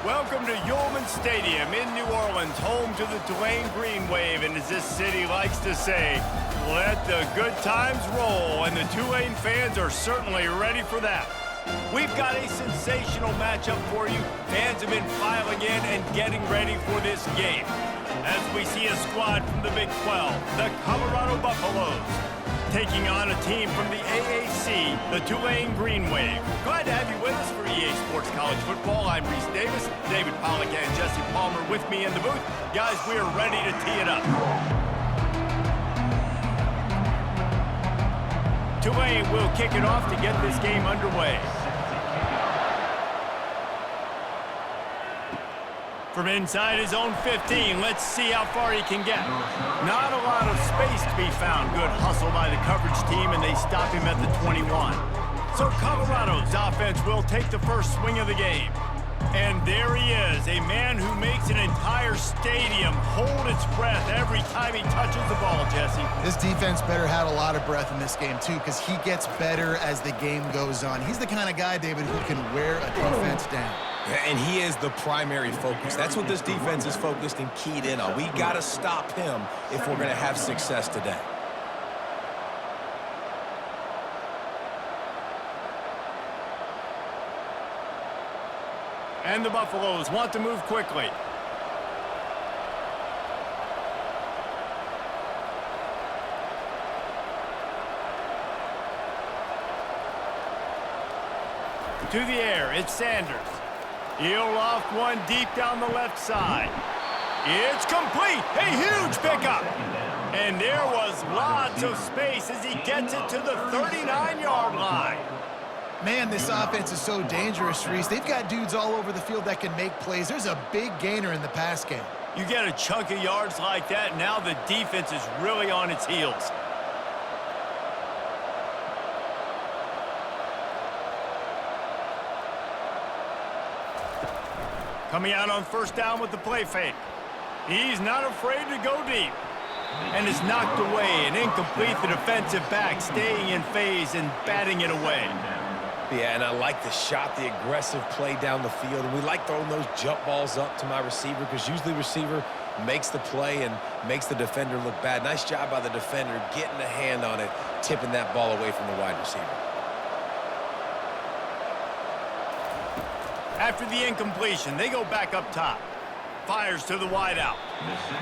Welcome to Yulman Stadium in New Orleans, home to the Tulane Green Wave, and as this city likes to say, let the good times roll, and the Tulane fans are certainly ready for that. We've got a sensational matchup for you. Fans have been filing in and getting ready for this game. As we see a squad from the Big 12, the Colorado Buffaloes, taking on a team from the AAC, the Tulane Green Wave. Glad to have you with us for EA Sports College Football. I'm Reese Davis, David Pollack and Jesse Palmer with me in the booth. Guys, we are ready to tee it up. Tulane will kick it off to get this game underway. From inside his own 15, let's see how far he can get. Not a lot of space to be found. Good hustle by the coverage team, and they stop him at the 21. So Colorado's offense will take the first swing of the game. And there he is, a man who makes an entire stadium hold its breath every time he touches the ball, Jesse. This defense better have a lot of breath in this game, too, because he gets better as the game goes on. He's the kind of guy, David, who can wear a defense down. And he is the primary focus. That's what this defense is focused and keyed in on. We got to stop him if we're going to have success today. And the Buffaloes want to move quickly. To the air, it's Sanders. He'll loft one deep down the left side. It's complete. A huge pickup. And there was lots of space as he gets it to the 39-yard line. Man, this offense is so dangerous, Reese. They've got dudes all over the field that can make plays. There's a big gainer in the pass game. You get a chunk of yards like that, now the defense is really on its heels. Coming out on first down with the play fake. He's not afraid to go deep. And is knocked away and incomplete. The defensive back staying in phase and batting it away. Yeah, and I like the shot, the aggressive play down the field. And we like throwing those jump balls up to my receiver because usually the receiver makes the play and makes the defender look bad. Nice job by the defender getting a hand on it, tipping that ball away from the wide receiver. After the incompletion, they go back up top. Fires to the wideout.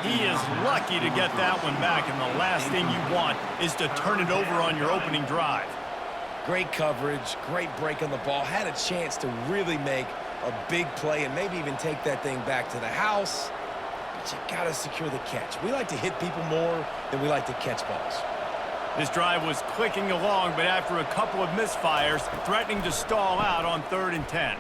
He is lucky to get that one back, and the last thing you want is to turn it over on your opening drive. Great coverage, great break on the ball. Had a chance to really make a big play and maybe even take that thing back to the house. But you got to secure the catch. We like to hit people more than we like to catch balls. This drive was clicking along, but after a couple of misfires, threatening to stall out on 3rd and 10.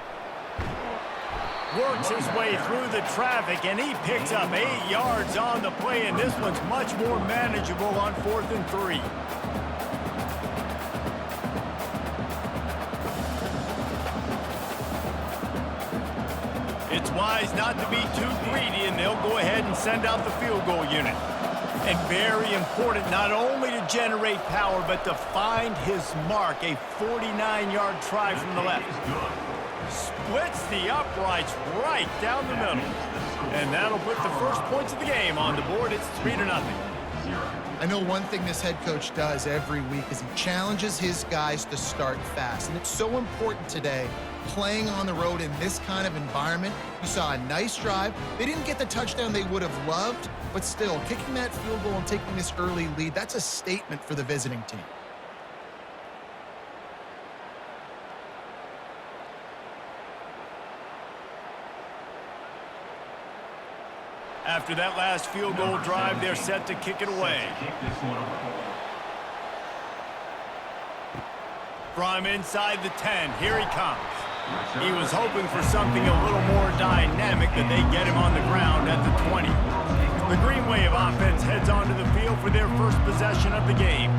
Works his way through the traffic, and he picks up 8 yards on the play, and this one's much more manageable on 4th and 3. It's wise not to be too greedy, and they'll go ahead and send out the field goal unit. And very important not only to generate power, but to find his mark, a 49-yard try from the left. Splits the uprights right down the middle. And that'll put the first points of the game on the board. It's 3-0. I know one thing this head coach does every week is he challenges his guys to start fast. And it's so important today, playing on the road in this kind of environment. You saw a nice drive. They didn't get the touchdown they would have loved, but still, kicking that field goal and taking this early lead, that's a statement for the visiting team. After that last field goal drive, they're set to kick it away. From inside the 10, here he comes. He was hoping for something a little more dynamic, but they get him on the ground at the 20. The Green Wave offense heads onto the field for their first possession of the game.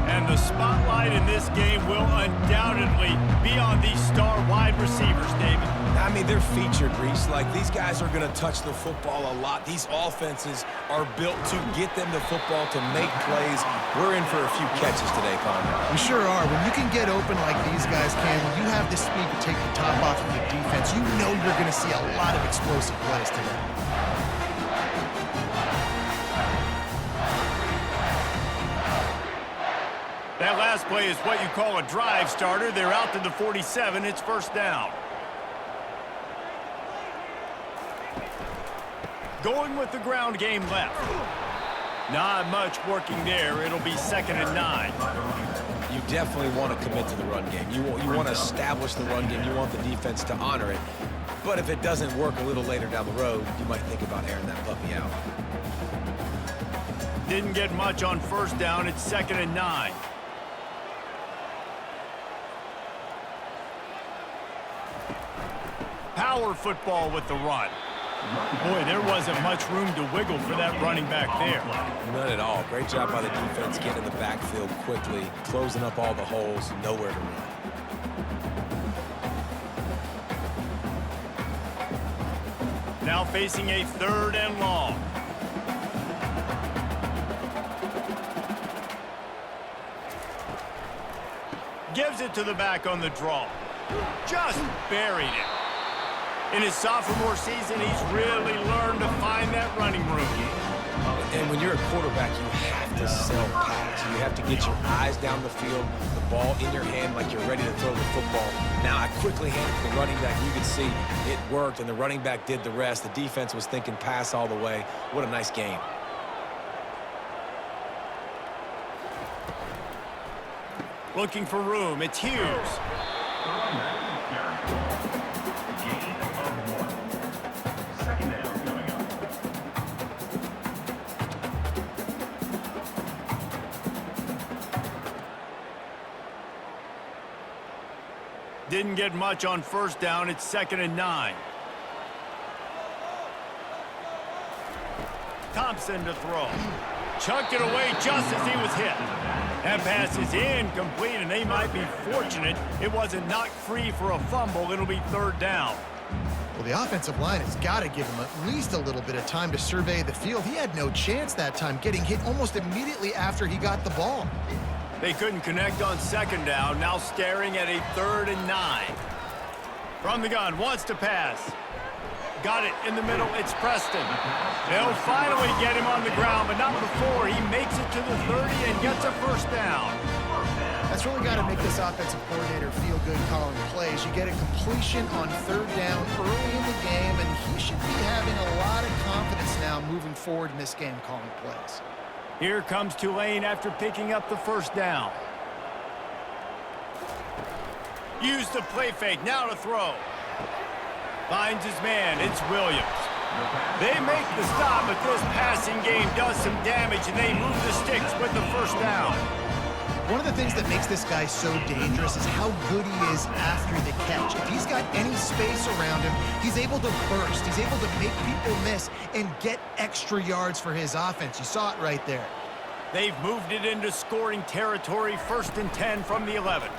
And the spotlight in this game will undoubtedly be on these star wide receivers, David. I mean, they're featured, Reese. Like, these guys are going to touch the football a lot. These offenses are built to get them the football, to make plays. We're in for a few catches today, Palmer. We sure are. When you can get open like these guys can, when you have the speed to take the top off of the defense, you know think you're going to see a lot of explosive plays today. That last play is what you call a drive starter. They're out to the 47. It's first down. Going with the ground game left. Not much working there. It'll be 2nd and 9. You definitely want to commit to the run game. You want to establish the run game. You want the defense to honor it. But if it doesn't work a little later down the road, you might think about airing that puppy out. Didn't get much on first down. It's 2nd and 9. Power football with the run. Boy, there wasn't much room to wiggle for that running back there. None at all. Great job by the defense getting in the backfield quickly, closing up all the holes, nowhere to run. Now facing a 3rd and long. Gives it to the back on the draw. Just buried it. In his sophomore season, he's really learned to find that running room. And when you're a quarterback, you have to sell pass. You have to get your eyes down the field, the ball in your hand like you're ready to throw the football. Now I quickly handed it to the running back. You can see it worked, and the running back did the rest. The defense was thinking pass all the way. What a nice game. Looking for room. It's Hughes. Didn't get much on first down. It's 2nd and 9. Thompson to throw. Chucked it away just as he was hit. That pass is incomplete, and they might be fortunate it wasn't knocked free for a fumble. It'll be 3rd down. Well, the offensive line has got to give him at least a little bit of time to survey the field. He had no chance that time, getting hit almost immediately after he got the ball. They couldn't connect on 2nd down, now staring at a 3rd and 9. From the gun, wants to pass. Got it in the middle, it's Preston. They'll finally get him on the ground, but not before he makes it to the 30 and gets a first down. That's really got to make this offensive coordinator feel good calling plays. You get a completion on 3rd down early in the game, and he should be having a lot of confidence now moving forward in this game calling plays. Here comes Tulane after picking up the first down. Used the play fake, now to throw. Finds his man, it's Williams. They make the stop, but this passing game does some damage, and they move the sticks with the first down. One of the things that makes this guy so dangerous is how good he is after the catch. If he's got any space around him, he's able to burst. He's able to make people miss and get extra yards for his offense. You saw it right there. They've moved it into scoring territory, 1st and 10 from the 11.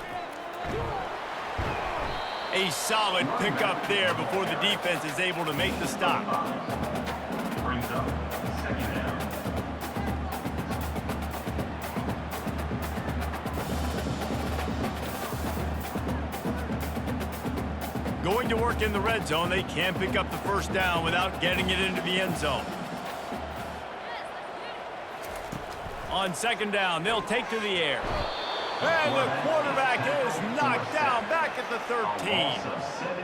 A solid pickup there before the defense is able to make the stop. Brings up 2nd down. Going to work in the red zone, they can't pick up the first down without getting it into the end zone. On 2nd down, they'll take to the air. And the quarterback is knocked down back at the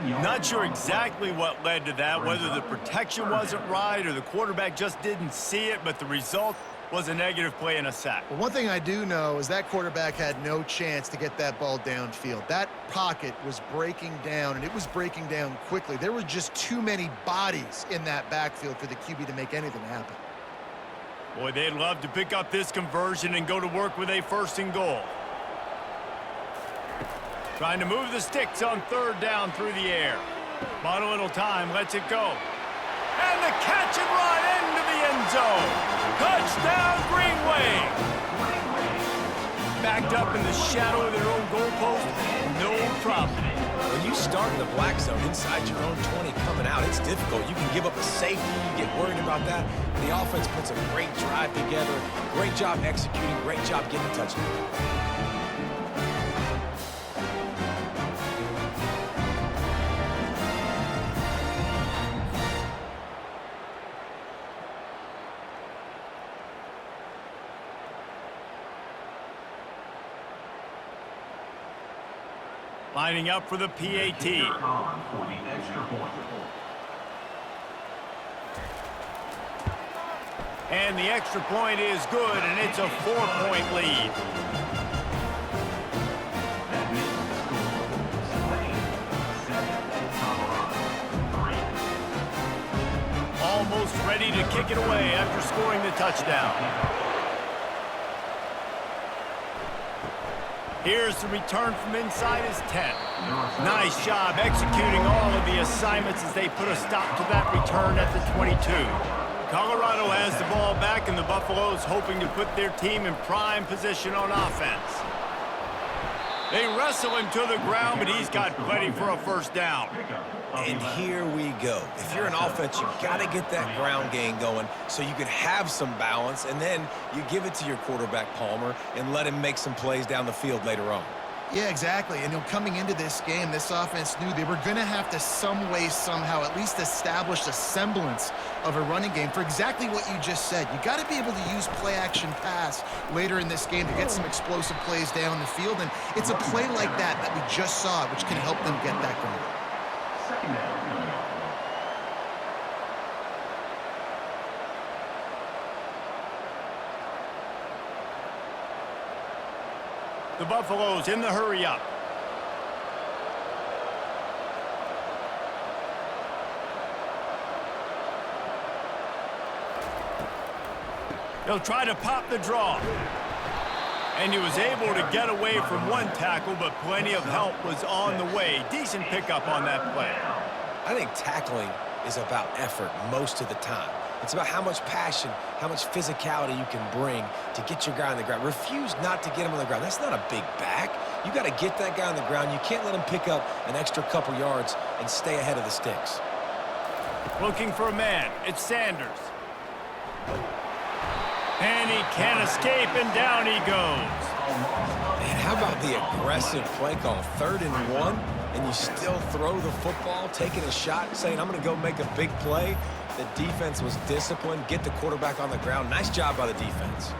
13. Not sure exactly what led to that, whether the protection wasn't right or the quarterback just didn't see it, but the result was a negative play and a sack. Well, one thing I do know is that quarterback had no chance to get that ball downfield. That pocket was breaking down, and it was breaking down quickly. There were just too many bodies in that backfield for the QB to make anything happen. Boy, they'd love to pick up this conversion and go to work with a 1st and goal. Trying to move the sticks on 3rd down through the air. Bought a little time, lets it go. And the catch and run into the end zone. Touchdown, Green Wave. Backed up in the shadow of their own goalpost, no problem. When you start in the black zone inside your own 20 coming out, it's difficult. You can give up a safety, you get worried about that. The offense puts a great drive together. Great job executing, great job getting a touchdown. Lining up for the PAT. On for the extra point. And the extra point is good, and it's a 4-point lead. That means the score is Tulane 7, Colorado 3. Almost ready to kick it away after scoring the touchdown. Here's the return from inside his 10. Nice job executing all of the assignments as they put a stop to that return at the 22. Colorado has the ball back, and the Buffaloes hoping to put their team in prime position on offense. They wrestle him to the ground, but he's got plenty for a first down. And here we go. If you're an offense, you've got to get that ground game going so you can have some balance, and then you give it to your quarterback, Palmer, and let him make some plays down the field later on. Yeah, exactly. And coming into this game, this offense knew they were going to have to some way, somehow, at least establish a semblance of a running game for exactly what you just said. You got to be able to use play-action pass later in this game to get some explosive plays down the field. And it's a play like that we just saw, which can help them get that going. Second down coming up. The Buffaloes in the hurry up. They'll try to pop the draw. And he was able to get away from one tackle, but plenty of help was on the way. Decent pickup on that play. I think tackling is about effort most of the time. It's about how much passion, how much physicality you can bring to get your guy on the ground. Refuse not to get him on the ground. That's not a big back. You got to get that guy on the ground. You can't let him pick up an extra couple yards and stay ahead of the sticks. Looking for a man. It's Sanders. And he can't escape, and down he goes. Man, how about the aggressive play call? 3rd and 1, and you still throw the football, taking a shot, saying, I'm going to go make a big play. The defense was disciplined, get the quarterback on the ground. Nice job by the defense.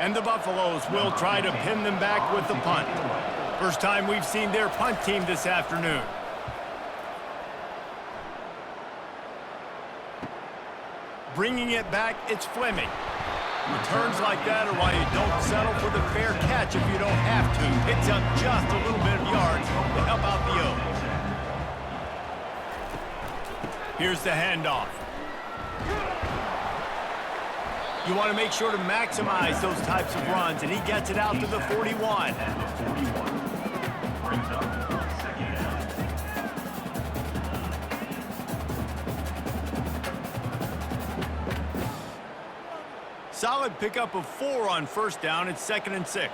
And the Buffaloes will try to pin them back with the punt. First time we've seen their punt team this afternoon. Bringing it back, it's Fleming. Returns like that are why you don't settle for the fair catch if you don't have to. Picks up just a little bit of yards to help out the O. Here's the handoff. You want to make sure to maximize those types of runs, and he gets it out to the 41. At the 41. Brings up second down. Solid pickup of 4 on first down. It's 2nd and 6.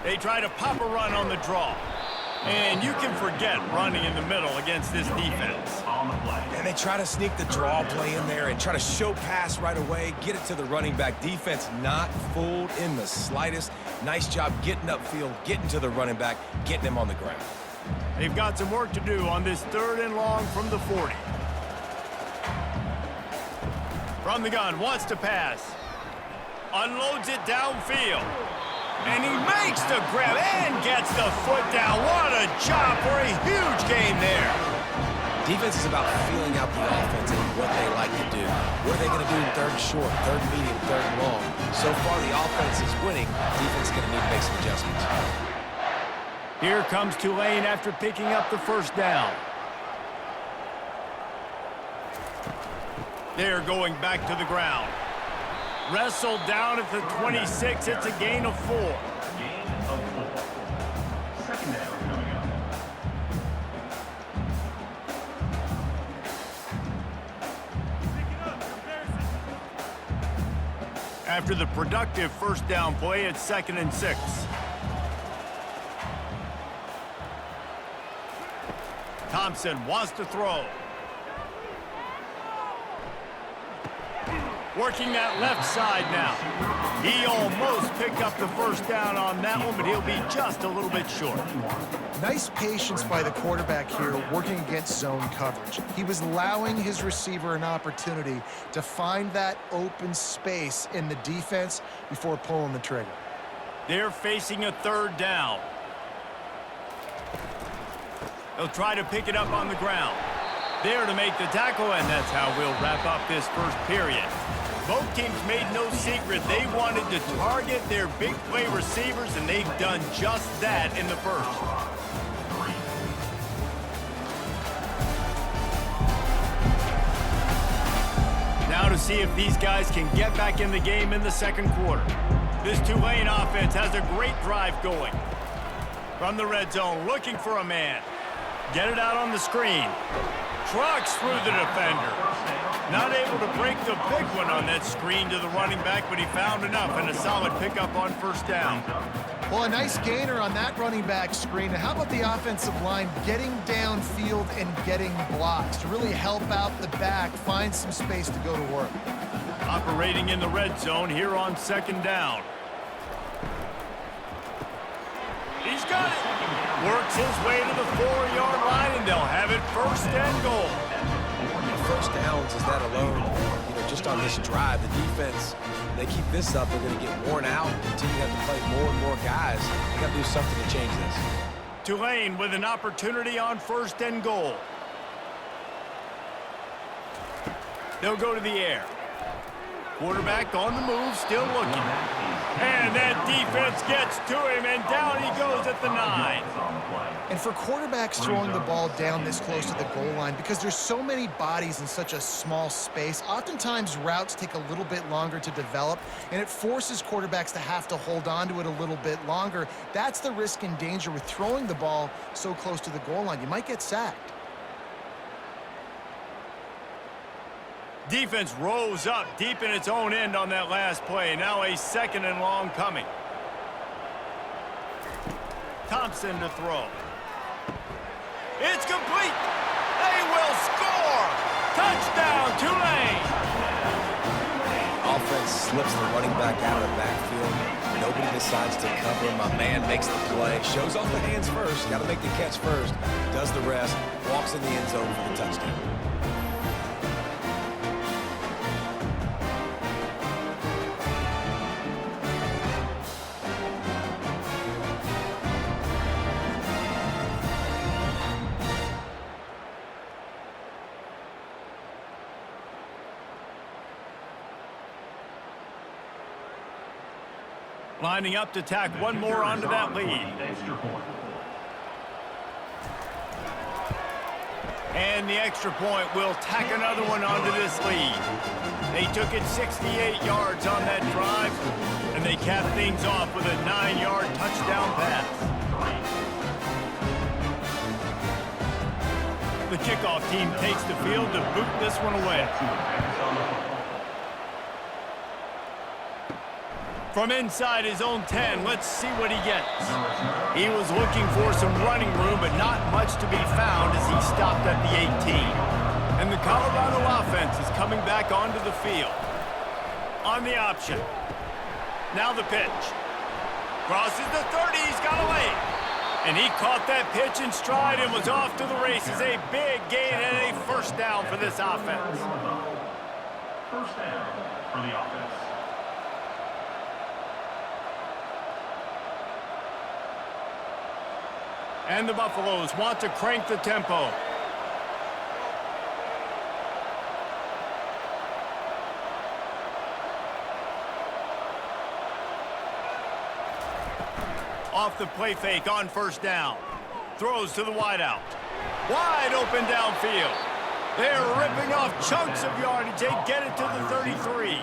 They try to pop a run on the draw. And you can forget running in the middle against this defense. On the play. And they try to sneak the draw play in there and try to show pass right away, get it to the running back. Defense not fooled in the slightest. Nice job getting upfield, getting to the running back, getting him on the ground. They've got some work to do on this 3rd and long from the 40. From the gun, wants to pass. Unloads it downfield. And he makes the grab and gets the foot down. What a job for a huge game there. Defense is about feeling out the offense and what they like to do. What are they going to do in 3rd and short, 3rd and medium, 3rd and long? So far, the offense is winning. Defense is going to need to make some adjustments. Here comes Tulane after picking up the first down. They're going back to the ground. Wrestled down at the 26. It's a gain of 4. Gain of 4. Second down coming up. After the productive first down play, it's 2nd and 6. Thompson wants to throw. Working that left side now. He almost picked up the first down on that one, but he'll be just a little bit short. Nice patience by the quarterback here working against zone coverage. He was allowing his receiver an opportunity to find that open space in the defense before pulling the trigger. They're facing a third down. They'll try to pick it up on the ground. There to make the tackle, and that's how we'll wrap up this first period. Both teams made no secret they wanted to target their big play receivers, and they've done just that in the first. Now to see if these guys can get back in the game in the second quarter. This Tulane offense has a great drive going. From the red zone, looking for a man. Get it out on the screen. Trucks through the defender. Not able to break the big one on that screen to the running back, but he found enough and a solid pickup on first down. Well, a nice gainer on that running back screen. And how about the offensive line getting downfield and getting blocks to really help out the back, find some space to go to work. Operating in the red zone here on second down. He's got it. Works his way to the 4-yard line, and they'll have it first and goal. First downs is that alone, just on this drive, the defense, they keep this up, they're going to get worn out, continue to have to play more and more guys. They got to do something to change this. Tulane with an opportunity on first and goal. They'll go to the air. Quarterback on the move, still looking. And that defense gets to him, and down he goes at the 9. And for quarterbacks throwing the ball down this close to the goal line, because there's so many bodies in such a small space, oftentimes routes take a little bit longer to develop, and it forces quarterbacks to have to hold on to it a little bit longer. That's the risk and danger with throwing the ball so close to the goal line. You might get sacked. Defense rose up deep in its own end on that last play. Now a second and long coming. Thompson to throw. It's complete. They will score. Touchdown, Tulane. Offense slips the running back out of the backfield. Nobody decides to cover. My man makes the play. Shows off the hands first. Got to make the catch first. Does the rest. Walks in the end zone for the touchdown. Lining up to tack one more onto that lead. And the extra point will tack another one onto this lead. They took it 68 yards on that drive, and they capped things off with a 9-yard touchdown pass. The kickoff team takes the field to boot this one away. From inside his own 10, let's see what he gets. He was looking for some running room, but not much to be found as he stopped at the 18. And the Colorado offense is coming back onto the field. On the option. Now the pitch. Crosses the 30, he's got away. And he caught that pitch in stride and was off to the races. A big gain and a first down for this offense. First down for the offense. And the Buffaloes want to crank the tempo. Off the play fake on first down. Throws to the wideout. Wide open downfield. They're ripping off chunks of yardage. They get it to the 33.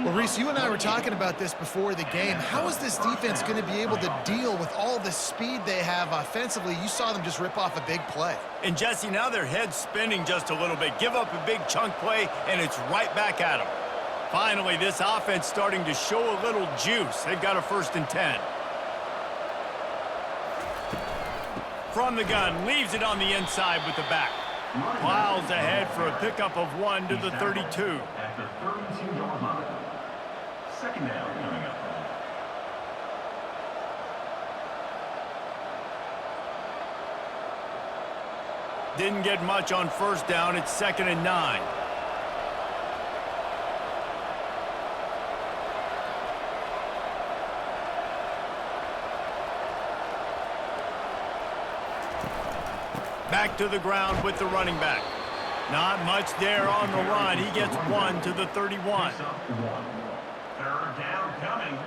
Well, Reese, you and I were talking about this before the game. How is this defense going to be able to deal with all the speed they have offensively? You saw them just rip off a big play. And, Jesse, now their head's spinning just a little bit. Give up a big chunk play, and it's right back at them. Finally, this offense starting to show a little juice. They've got a 1st and 10. From the gun, leaves it on the inside with the back. Plows ahead for a pickup of 1 to the 32. At the 32-yard line. Second down coming up. Didn't get much on first down. It's 2nd and 9. Back to the ground with the running back. Not much there on the run. He gets 1 to the 31. Third down coming.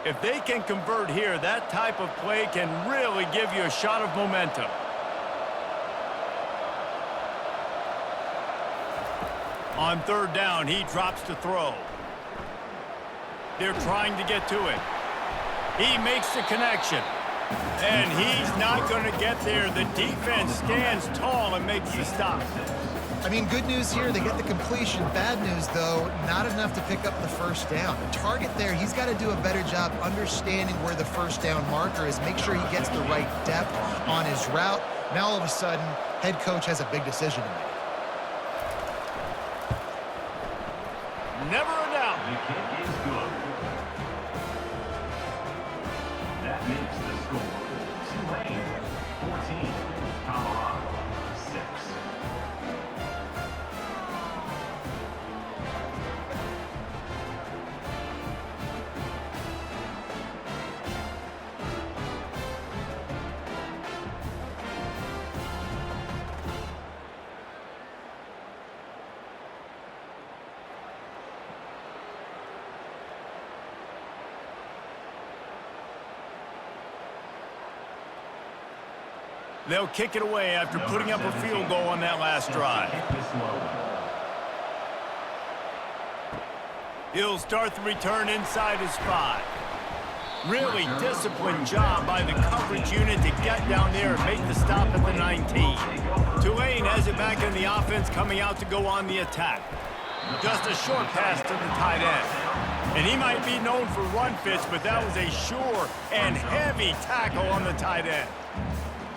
If they can convert here, that type of play can really give you a shot of momentum. On third down, he drops to throw. They're trying to get to it. He makes the connection. And he's not going to get there. The defense stands tall and makes the stop. I mean, good news here, they get the completion. Bad news, though, not enough to pick up the first down. The target there, he's got to do a better job understanding where the first down marker is, make sure he gets the right depth on his route. Now, all of a sudden, head coach has a big decision to make. Never a doubt. The kick is good. That makes the score Tulane 14, Colorado 6. They'll kick it away after putting up a field goal on that last drive. He'll start the return inside his 5. Really disciplined job by the coverage unit to get down there and make the stop at the 19. Tulane has it back in the offense, coming out to go on the attack. Just a short pass to the tight end. And he might be known for run fits, but that was a sure and heavy tackle on the tight end.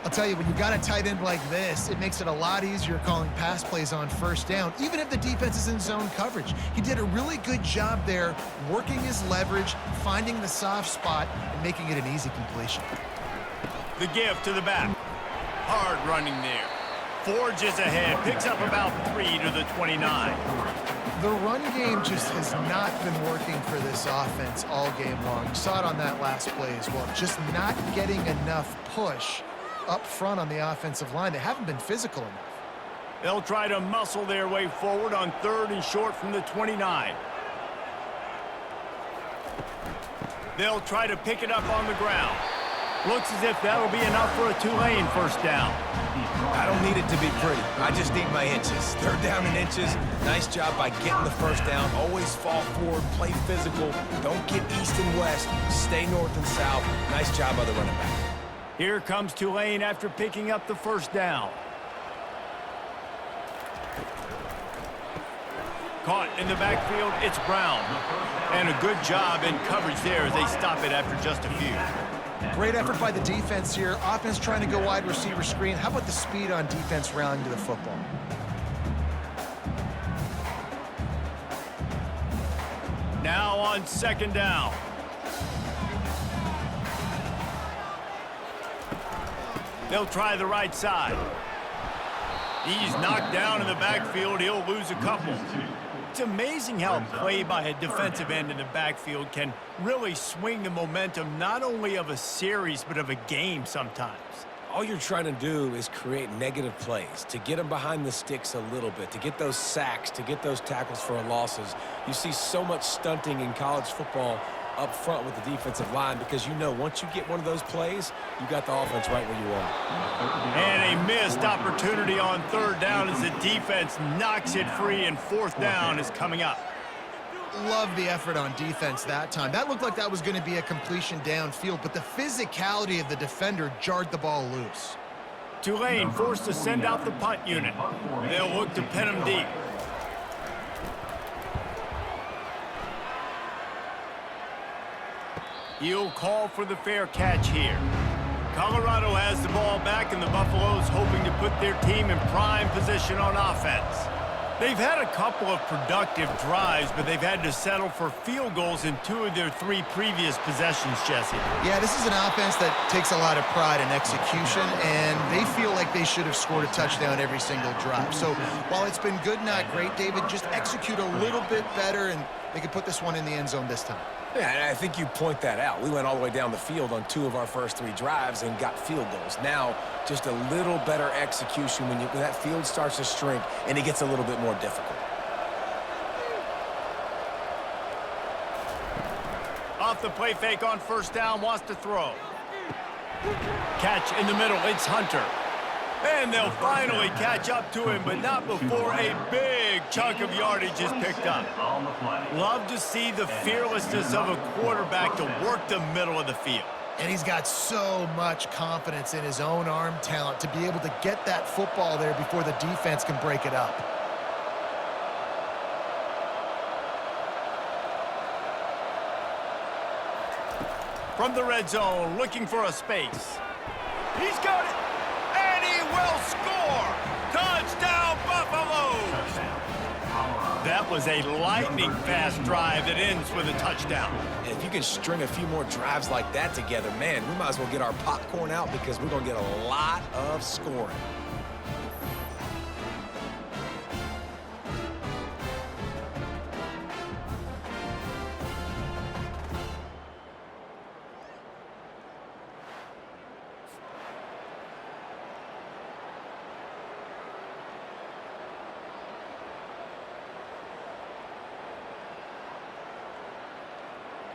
I'll tell you, when you got a tight end like this, it makes it a lot easier calling pass plays on first down, even if the defense is in zone coverage. He did a really good job there, working his leverage, finding the soft spot, and making it an easy completion. The give to the back. Hard running there. Forges ahead, picks up about 3 to the 29. The run game just has not been working for this offense all game long. You saw it on that last play as well. Just not getting enough push up front on the offensive line. They haven't been physical enough. They'll try to muscle their way forward on 3rd and short from the 29. They'll try to pick it up on the ground. Looks as if that'll be enough for a Tulane first down. I don't need it to be pretty. I just need my inches. 3rd down in inches. Nice job by getting the first down. Always fall forward, play physical. Don't get east and west. Stay north and south. Nice job by the running back. Here comes Tulane after picking up the first down. Caught in the backfield, it's Brown. And a good job in coverage there as they stop it after just a few. Great effort by the defense here. Offense trying to go wide receiver screen. How about the speed on defense rallying to the football? Now on 2nd down. They'll try the right side. He's knocked down in the backfield. He'll lose a couple. It's amazing how play by a defensive end in the backfield can really swing the momentum not only of a series but of a game sometimes. All you're trying to do is create negative plays, to get them behind the sticks a little bit, to get those sacks, to get those tackles for losses. You see so much stunting in college football up front with the defensive line because you know once you get one of those plays, you got the offense right where you want. And a missed opportunity on 3rd down as the defense knocks it free, and 4th down is coming up. Love the effort on defense that time. That looked like that was going to be a completion downfield, but the physicality of the defender jarred the ball loose. Tulane forced to send out the punt unit. They'll look to pin him deep. He'll call for the fair catch here. Colorado has the ball back, and the Buffaloes hoping to put their team in prime position on offense. They've had a couple of productive drives, but they've had to settle for field goals in 2 of their 3 previous possessions, Jesse. Yeah, this is an offense that takes a lot of pride in execution, and they feel like they should have scored a touchdown every single drive. So while it's been good, not great, David, just execute a little bit better, and they could put this one in the end zone this time. Yeah, and I think you point that out. We went all the way down the field on 2 of our first 3 drives and got field goals. Now, just a little better execution when that field starts to shrink and it gets a little bit more difficult. Off the play fake on first down, wants to throw. Catch in the middle, it's Hunter. And they'll finally catch up to him, but not before a big chunk of yardage is picked up. Love to see the fearlessness of a quarterback to work the middle of the field. And he's got so much confidence in his own arm talent to be able to get that football there before the defense can break it up. From the red zone, looking for a space. He's got it! Will score! Touchdown, Buffaloes! That was a lightning-fast drive that ends with a touchdown. And if you can string a few more drives like that together, man, we might as well get our popcorn out because we're going to get a lot of scoring.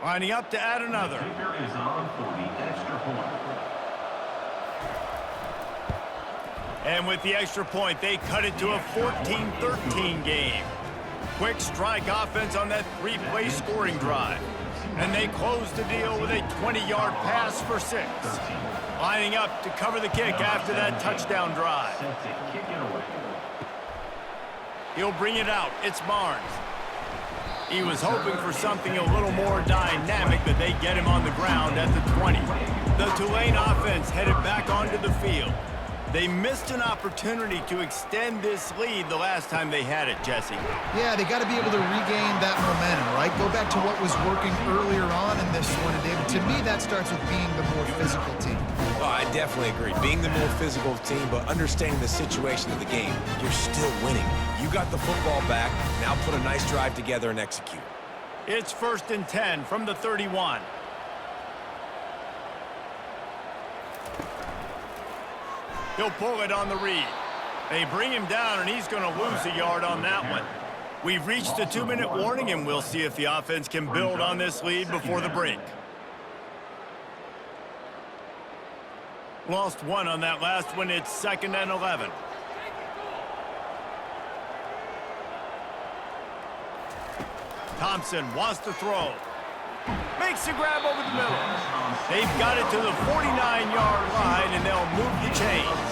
Lining up to add another. Kicker is on for the extra point. And with the extra point, they cut it to a 14-13 game. Quick strike offense on that 3-play scoring drive. And they close the deal with a 20-yard pass for 6. Lining up to cover the kick after that touchdown drive. He'll bring it out. It's Barnes. He was hoping for something a little more dynamic, but they get him on the ground at the 20. The Tulane offense headed back onto the field. They missed an opportunity to extend this lead the last time they had it, Jesse. Yeah, they got to be able to regain that momentum, right? Go back to what was working earlier on in this one, and David, to me, that starts with being the more physical team. Oh, I definitely agree. Being the more physical team, but understanding the situation of the game, you're still winning. You got the football back. Now put a nice drive together and execute. It's 1st and 10 from the 31. He'll pull it on the read. They bring him down, and he's going to lose a yard on that one. We've reached the 2-minute warning, and we'll see if the offense can build on this lead before the break. Lost 1 on that last one. It's 2nd and 11. Thompson wants to throw. Makes the grab over the middle. They've got it to the 49-yard line, and they'll move the chains.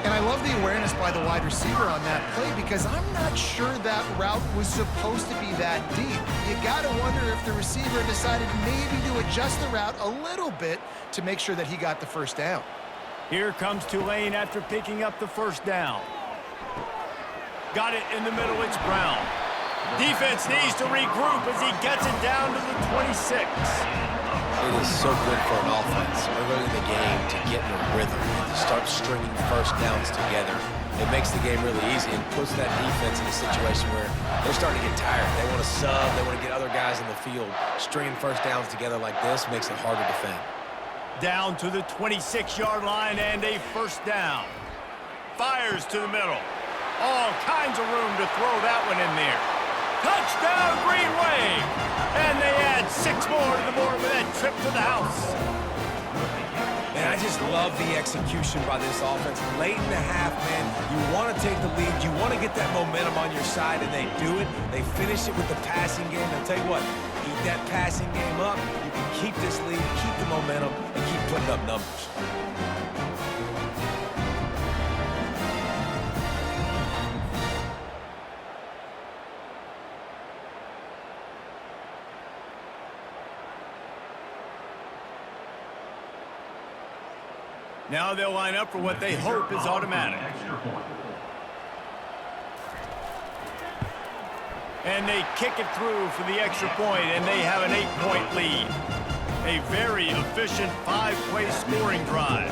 And I love the awareness by the wide receiver on that play because I'm not sure that route was supposed to be that deep. You got to wonder if the receiver decided maybe to adjust the route a little bit to make sure that he got the first down. Here comes Tulane after picking up the first down. Got it in the middle. It's Brown. Defense needs to regroup as he gets it down to the 26. It is so good for an offense early in the game to get in a rhythm and to start stringing first downs together. It makes the game really easy and puts that defense in a situation where they're starting to get tired. They want to sub. They want to get other guys in the field. Stringing first downs together like this makes it hard to defend. Down to the 26-yard line and a first down. Fires to the middle. All kinds of room to throw that one in there. Touchdown, Green Wave! And they add 6 more to the board with that trip to the house. And I just love the execution by this offense. Late in the half, man, you want to take the lead. You want to get that momentum on your side, and they do it. They finish it with the passing game. I'll tell you what, keep that passing game up. You can keep this lead, keep the momentum, and keep putting up numbers. Now they'll line up for what they hope is automatic. And they kick it through for the extra point, and they have an 8-point lead. A very efficient 5-play scoring drive.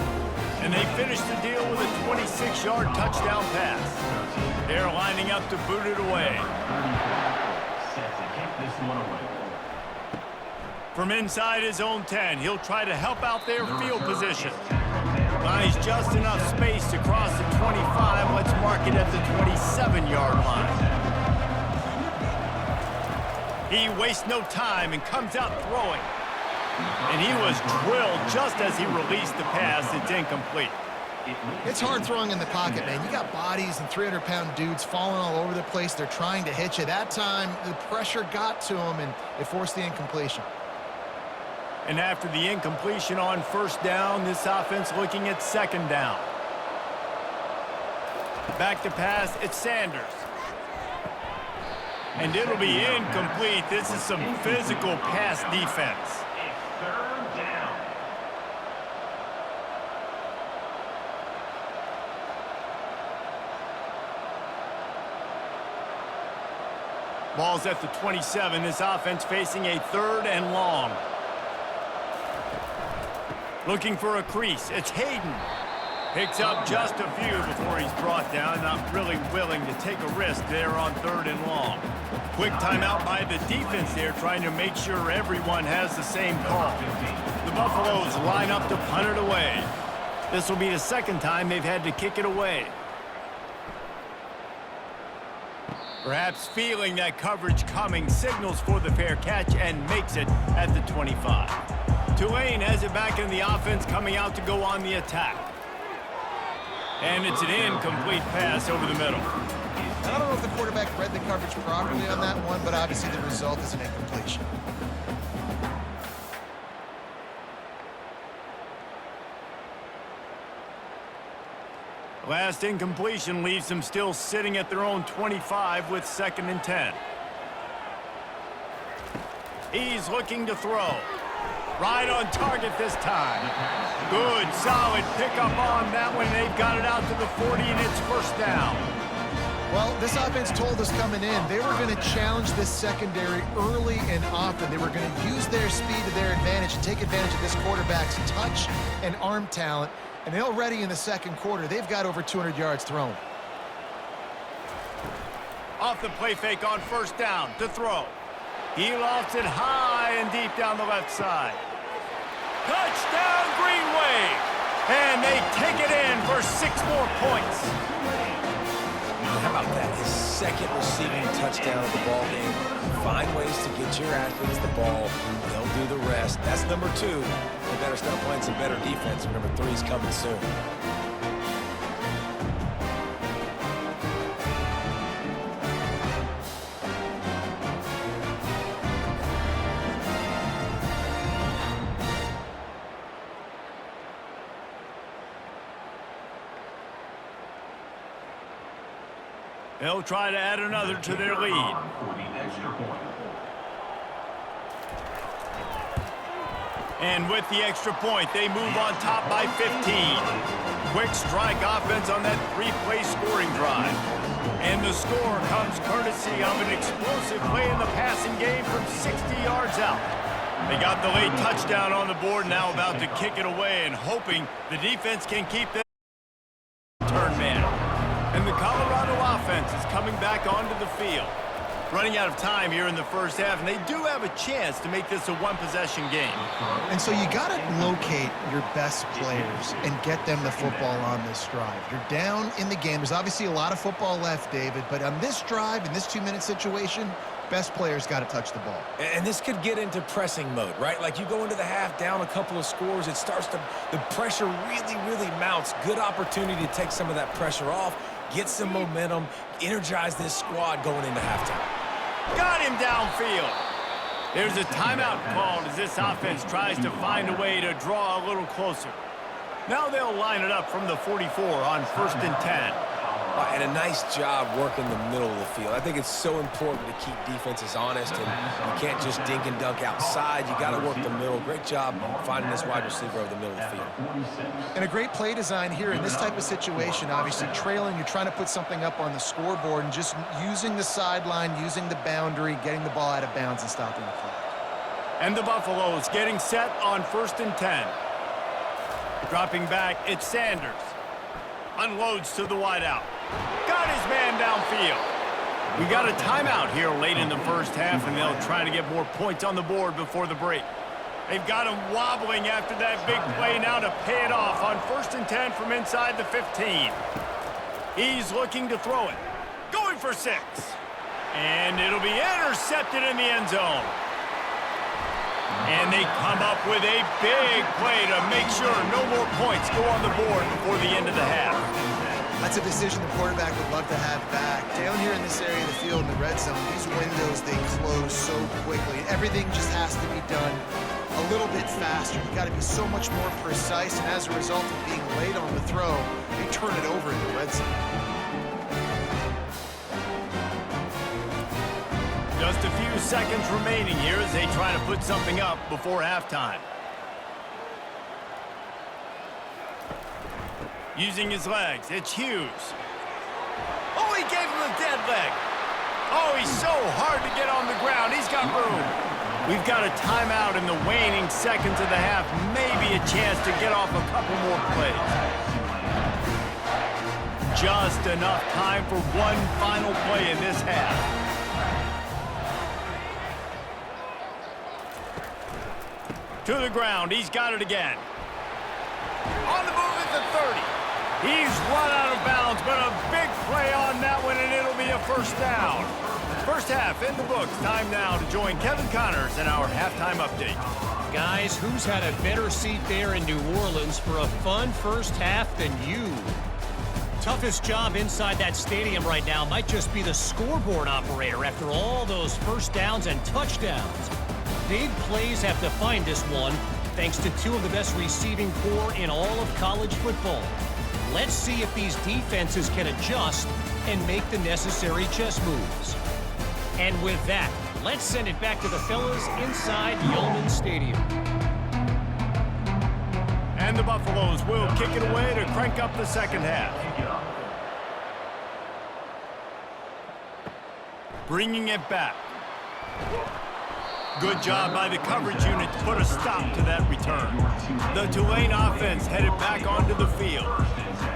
And they finish the deal with a 26-yard touchdown pass. They're lining up to boot it away. From inside his own 10, he'll try to help out their field position. Buys just enough space to cross the 25. Let's mark it at the 27-yard line. He wastes no time and comes out throwing. And he was drilled just as he released the pass. It's incomplete. It's hard throwing in the pocket, man. You got bodies and 300-pound dudes falling all over the place. They're trying to hit you. That time, the pressure got to him, and it forced the incompletion. And after the incompletion on first down, this offense looking at second down. Back to pass, it's Sanders. And it'll be incomplete. This is some physical pass defense. Third down. Ball's at the 27. This offense facing a 3rd and long. Looking for a crease. It's Hayden. Picks up just a few before he's brought down. Not really willing to take a risk there on 3rd and long. Quick timeout by the defense there, trying to make sure everyone has the same call. The Buffaloes line up to punt it away. This will be the second time they've had to kick it away. Perhaps feeling that coverage coming, signals for the fair catch and makes it at the 25. Tulane has it back in the offense, coming out to go on the attack. And it's an incomplete pass over the middle. I don't know if the quarterback read the coverage properly on that one, but obviously the result is an incompletion. Last incompletion leaves them still sitting at their own 25 with 2nd and 10. He's looking to throw. Right on target this time. Good, solid pickup on that one. They've got it out to the 40, and it's first down. Well, this offense told us coming in they were going to challenge this secondary early and often. They were going to use their speed to their advantage and take advantage of this quarterback's touch and arm talent. And already in the second quarter, they've got over 200 yards thrown. Off the play fake on first down to throw. He lofts it high and deep down the left side. Touchdown, Green Wave! And they take it in for 6 more points. How about that? His 2nd receiving touchdown of the ball game. Find ways to get your athletes the ball. They'll do the rest. That's number 2. They better start playing some better defense. Number 3 is coming soon. They'll try to add another to their lead. And with the extra point, they move on top by 15. Quick strike offense on that 3-play scoring drive. And the score comes courtesy of an explosive play in the passing game from 60 yards out. They got the late touchdown on the board, now about to kick it away and hoping the defense can keep them turn man. And the Colorado offense is coming back onto the field. Running out of time here in the first half, and they do have a chance to make this a one-possession game. And so you got to locate your best players and get them the football on this drive. You're down in the game. There's obviously a lot of football left, David, but on this drive, in this 2-minute situation, best players got to touch the ball. And this could get into pressing mode, right? Like you go into the half down a couple of scores, it starts to, the pressure really mounts. Good opportunity to take some of that pressure off, get some momentum, energize this squad going into halftime. Got him downfield. There's a timeout called as this offense tries to find a way to draw a little closer. Now they'll line it up from the 44 on 1st and 10. And a nice job working the middle of the field. I think it's so important to keep defenses honest, and you can't just dink and dunk outside. You got to work the middle. Great job finding this wide receiver over the middle of the field. And a great play design here in this type of situation. Obviously, trailing, you're trying to put something up on the scoreboard, and just using the sideline, using the boundary, getting the ball out of bounds and stopping the clock. And the Buffaloes getting set on 1st and 10. Dropping back, it's Sanders. Unloads to the wideout. Got his man downfield. We got a timeout here late in the first half, and they'll try to get more points on the board before the break. They've got him wobbling after that big play now to pay it off on 1st and 10 from inside the 15. He's looking to throw it. Going for 6. And it'll be intercepted in the end zone. And they come up with a big play to make sure no more points go on the board before the end of the half. That's a decision the quarterback would love to have back. Down here in this area of the field in the red zone, these windows, they close so quickly. Everything just has to be done a little bit faster. You got to be so much more precise, and as a result of being late on the throw, they turn it over in the red zone. Just a few seconds remaining here as they try to put something up before halftime. Using his legs, it's Hughes. Oh, he gave him a dead leg. Oh, he's so hard to get on the ground. He's got room. We've got a timeout in the waning seconds of the half. Maybe a chance to get off a couple more plays. Just enough time for one final play in this half. To the ground, he's got it again. On the move at the 30. He's run out of bounds, but a big play on that one, and it'll be a first down. First half in the books. Time now to join Kevin Connors in our halftime update. Guys, who's had a better seat there in New Orleans for a fun first half than you? Toughest job inside that stadium right now might just be the scoreboard operator after all those first downs and touchdowns. Big plays have defined this one, thanks to two of the best receiving corps in all of college football. Let's see if these defenses can adjust and make the necessary chess moves. And with that, let's send it back to the fellas inside Yeoman Stadium. And the Buffaloes will kick it away to crank up the second half. Bringing it back. Good job by the coverage unit to put a stop to that return. The Tulane offense headed back onto the field.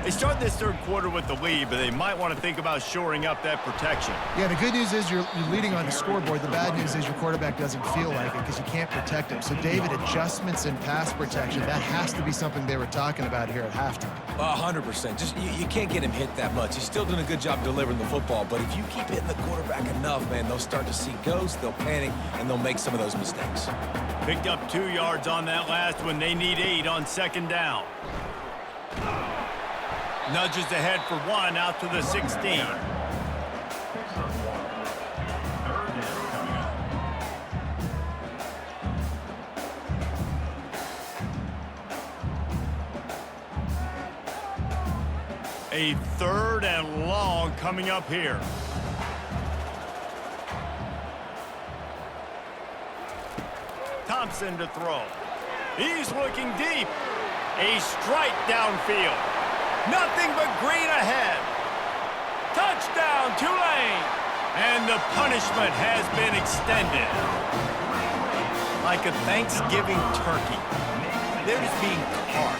They start this third quarter with the lead, but they might want to think about shoring up that protection. Yeah, the good news is you're leading on the scoreboard. The bad news is your quarterback doesn't feel like it because you can't protect him. So, David, adjustments in pass protection, that has to be something they were talking about here at halftime. 100%. Just you can't get him hit that much. He's still doing a good job delivering the football, but if you keep hitting the quarterback enough, man, they'll start to see ghosts, they'll panic, and they'll make some of those mistakes. Picked up 2 yards on that last one. They need 8 on second down. Nudges ahead for 1 out to the 16. A 3rd and long coming up here. Thompson to throw. He's looking deep. A strike downfield. Nothing but green ahead. Touchdown, Tulane. And the punishment has been extended. Like a Thanksgiving turkey. They're just being carved.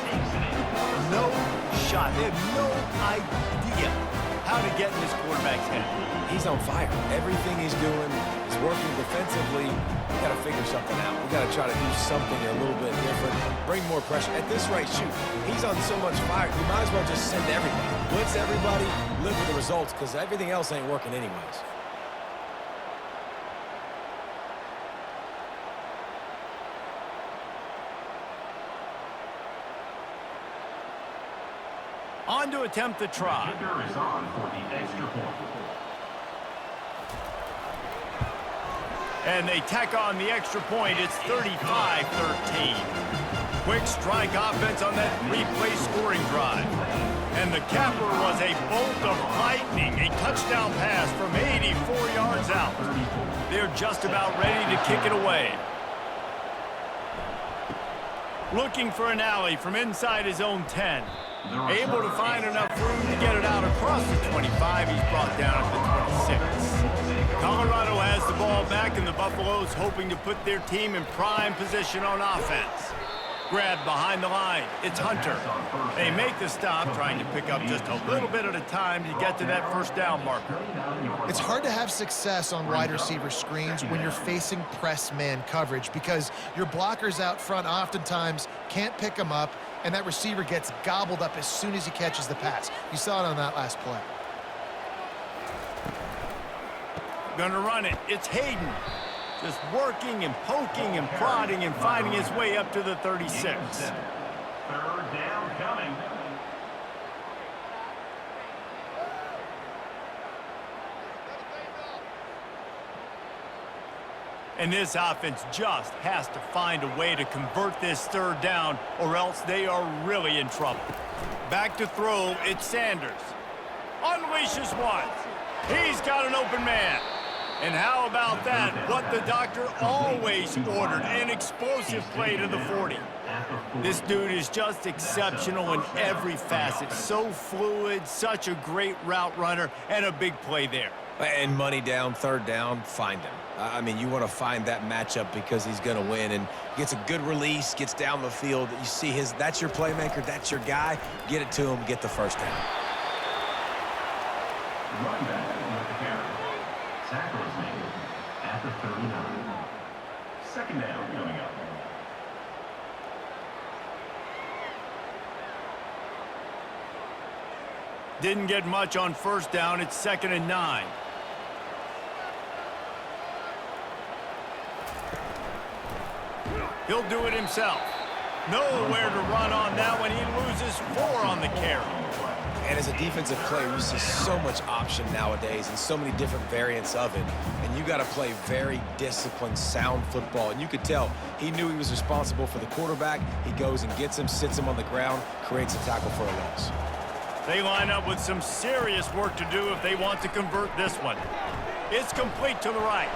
No shot. They have no idea how to get in this quarterback's head. He's on fire. Everything he's doing is working defensively. We got to figure something out. We got to try to do something a little bit different. Bring more pressure. At this rate, shoot. He's on so much fire. You might as well just send everybody. Blitz everybody. Live with the results because everything else ain't working anyways. On to attempt the try. Kicker is on for the extra point. And they tack on the extra point. It's 35-13. Quick strike offense on that 3-play scoring drive. And the capper was a bolt of lightning, a touchdown pass from 84 yards out. They're just about ready to kick it away. Looking for an alley from inside his own 10. Able to find enough room to get it out across the 25. He's brought down at the 26. Colorado has the ball back, and the Buffaloes hoping to put their team in prime position on offense. Grab behind the line. It's Hunter. They make the stop, trying to pick up just a little bit at a time to get to that first down marker. It's hard to have success on wide receiver screens when you're facing press man coverage because your blockers out front oftentimes can't pick them up, and that receiver gets gobbled up as soon as he catches the pass. You saw it on that last play. Gonna run it. It's Hayden. Just working and poking and prodding and finding his way up to the 36. Third down coming. And this offense just has to find a way to convert this third down, or else they are really in trouble. Back to throw, it's Sanders. Unleashes one. He's got an open man. And how about that? What the doctor always ordered, an explosive play to the 40. This dude is just exceptional in every facet. So fluid, such a great route runner, and a big play there. And money down, third down, find him. I mean, you want to find that matchup because he's going to win and gets a good release, gets down the field. You see that's your playmaker, that's your guy. Get it to him, get the first down. Running back with the carry. Tackle is made at the 39. Second down coming up. Didn't get much on first down. It's 2nd and 9. He'll do it himself. Nowhere to run on that one. He loses 4 on the carry. And as a defensive player, you see so much option nowadays and so many different variants of it. And you got to play very disciplined, sound football. And you could tell he knew he was responsible for the quarterback. He goes and gets him, sits him on the ground, creates a tackle for a loss. They line up with some serious work to do if they want to convert this one. It's complete to the right.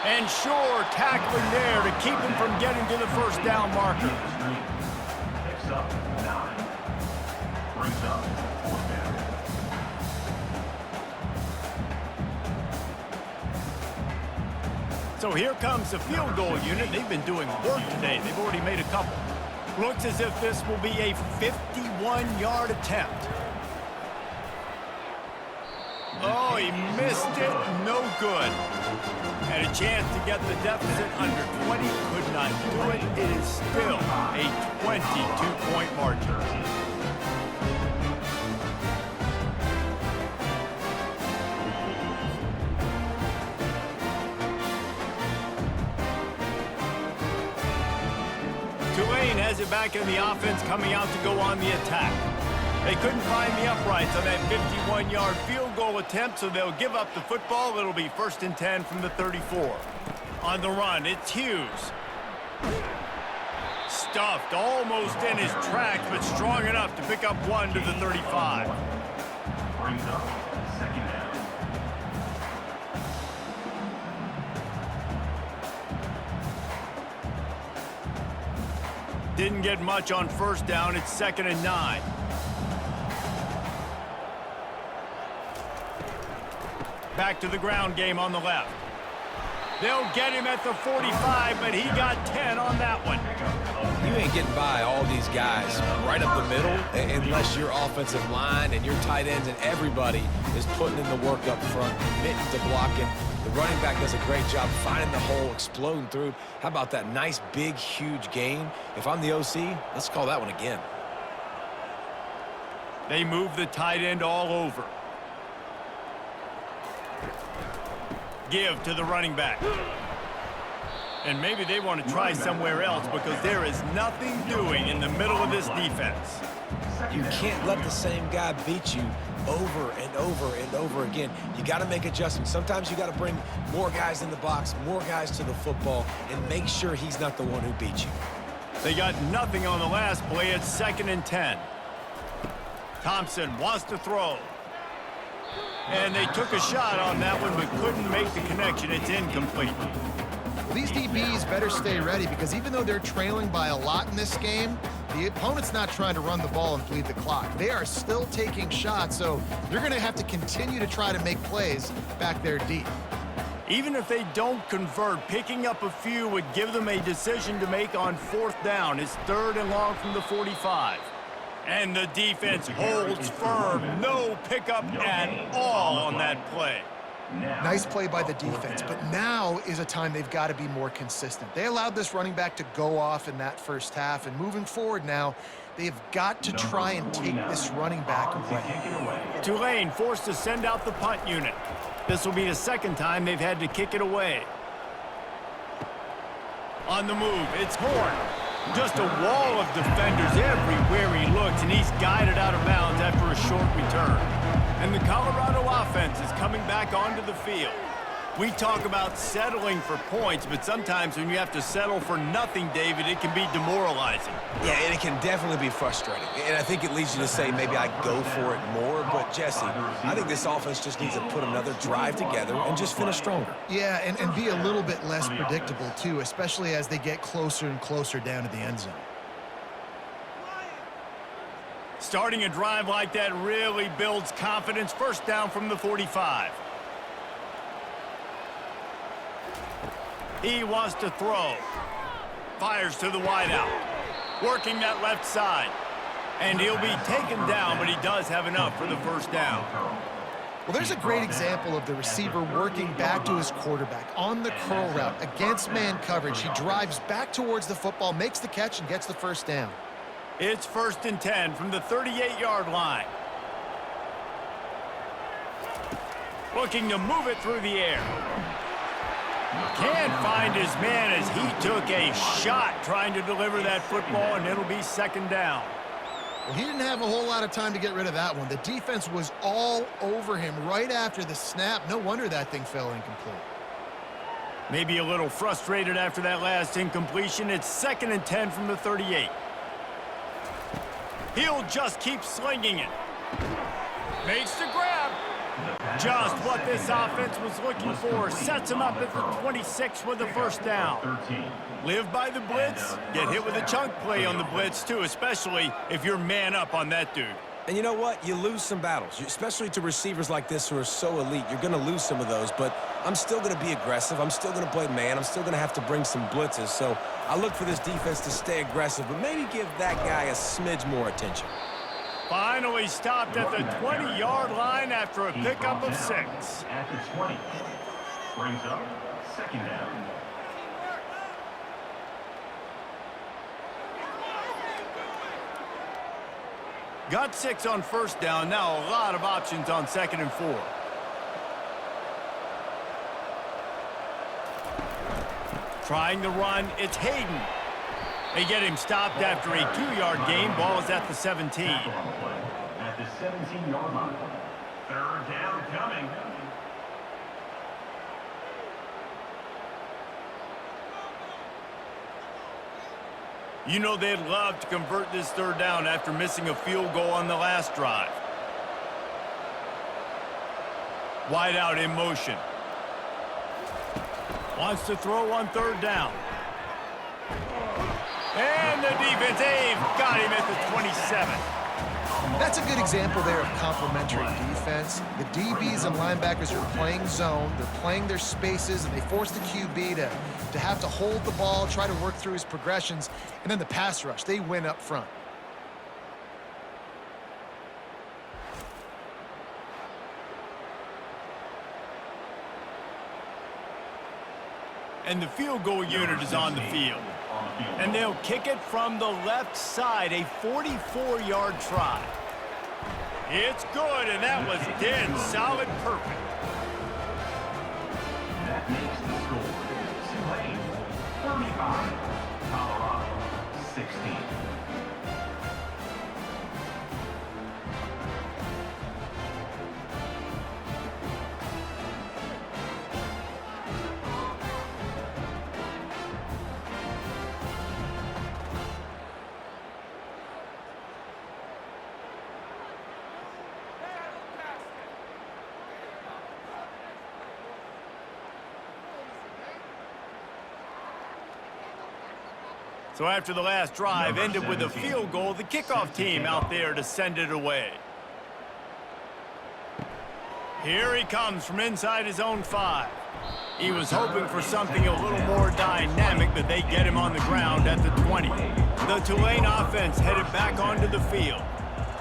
And sure, tackling there to keep him from getting to the first down marker. Picks up 9. Brings up 4th down. So here comes the field goal unit. They've been doing work today. They've already made a couple. Looks as if this will be a 51-yard attempt. Oh, he missed it. No good. Had a chance to get the deficit under 20. Could not do it. It is still a 22-point margin. Tulane has it back in the offense, coming out to go on the attack. They couldn't find the uprights on that 51-yard field goal attempt, so they'll give up the football. It'll be 1st and 10 from the 34. On the run, it's Hughes. Stuffed almost in his tracks, but strong enough to pick up 1 to the 35. Brings up 2nd down. Didn't get much on first down. It's 2nd and 9. Back to the ground game on the left. They'll get him at the 45, but he got 10 on that one. You ain't getting by all these guys right up the middle unless your offensive line and your tight ends and everybody is putting in the work up front, committing to blocking. The running back does a great job finding the hole, exploding through. How about that nice, big, huge gain? If I'm the OC, let's call that one again. They move the tight end all over. Give to the running back. And maybe they want to try somewhere else because there is nothing doing in the middle of this defense. You can't let the same guy beat you over and over and over again. You got to make adjustments. Sometimes you got to bring more guys in the box, more guys to the football, and make sure he's not the one who beat you. They got nothing on the last play. It's 2nd and 10. Thompson wants to throw. And they took a shot on that one, but couldn't make the connection. It's incomplete. Well, these DBs better stay ready because even though they're trailing by a lot in this game, the opponent's not trying to run the ball and bleed the clock. They are still taking shots, so they're going to have to continue to try to make plays back there deep. Even if they don't convert, picking up a few would give them a decision to make on 4th down. It's 3rd and long from the 45. And the defense holds firm. No pickup at all on that play. Nice play by the defense, but now is a time they've got to be more consistent. They allowed this running back to go off in that first half, and moving forward now, they've got to try and take this running back away. Tulane forced to send out the punt unit. This will be the 2nd time they've had to kick it away. On the move, it's Horn. Just a wall of defenders everywhere he looks, and he's guided out of bounds after a short return. And the Colorado offense is coming back onto the field. We talk about settling for points, but sometimes when you have to settle for nothing, David, it can be demoralizing. Yeah, and it can definitely be frustrating. And I think it leads you to say maybe I go for it more. But, Jesse, I think this offense just needs to put another drive together and just finish stronger. Yeah, and be a little bit less predictable, too, especially as they get closer and closer down to the end zone. Starting a drive like that really builds confidence. 1st down from the 45. He wants to throw. Fires to the wideout. Working that left side. And he'll be taken down, but he does have enough for the 1st down. Well, there's a great example of the receiver working back to his quarterback on the curl route against man coverage. He drives back towards the football, makes the catch, and gets the 1st down. It's 1st and 10 from the 38-yard line. Looking to move it through the air. Can't find his man as he took a shot trying to deliver that football, and it'll be 2nd down. Well, he didn't have a whole lot of time to get rid of that one. The defense was all over him right after the snap. No wonder that thing fell incomplete. Maybe a little frustrated after that last incompletion. It's 2nd and 10 from the 38. He'll just keep slinging it. Makes the grab. Just what this offense was looking for. Sets him up at the 26 with the 1st down. Live by the blitz. Get hit with a chunk play on the blitz, too, especially if you're man up on that dude. And you know what? You lose some battles, especially to receivers like this who are so elite. You're going to lose some of those, but I'm still going to be aggressive. I'm still going to play man. I'm still going to have to bring some blitzes. So I look for this defense to stay aggressive, but maybe give that guy a smidge more attention. Finally stopped at the 20-yard line after a pickup of 6. At the 20. Brings up 2nd down. Got 6 on 1st down. Now a lot of options on 2nd and 4. Trying the run. It's Hayden. They get him stopped after a 2-yard gain. Ball is at the 17. At the 17-yard line. 3rd down coming. You know they'd love to convert this 3rd down after missing a field goal on the last drive. Wide out in motion. Wants to throw on 3rd down. And the defense, they've got him at the 27. That's a good example there of complementary defense. The DBs and linebackers are playing zone, they're playing their spaces, and they force the QB to have to hold the ball, try to work through his progressions, and then the pass rush, they win up front. And the field goal unit is on the field. And they'll kick it from the left side, a 44-yard try. It's good, and that was dead solid perfect. That makes the score Tulane 35, Colorado 16. So after the last drive ended with a field goal, the kickoff team out there to send it away. Here he comes from inside his own 5. He was hoping for something a little more dynamic, but they get him on the ground at the 20. The Tulane offense headed back onto the field.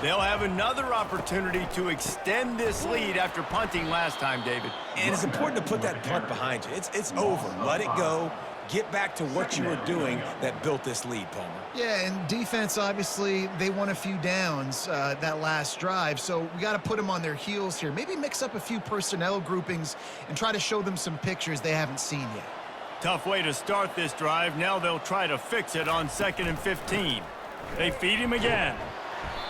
They'll have another opportunity to extend this lead after punting last time, David. And it's important to put that punt behind you. It's over. Let it go. Get back to what you were doing that built this lead, Palmer. Yeah, and defense, obviously, they won a few downs that last drive, so we got to put them on their heels here. Maybe mix up a few personnel groupings and try to show them some pictures they haven't seen yet. Tough way to start this drive. Now they'll try to fix it on 2nd and 15. They feed him again.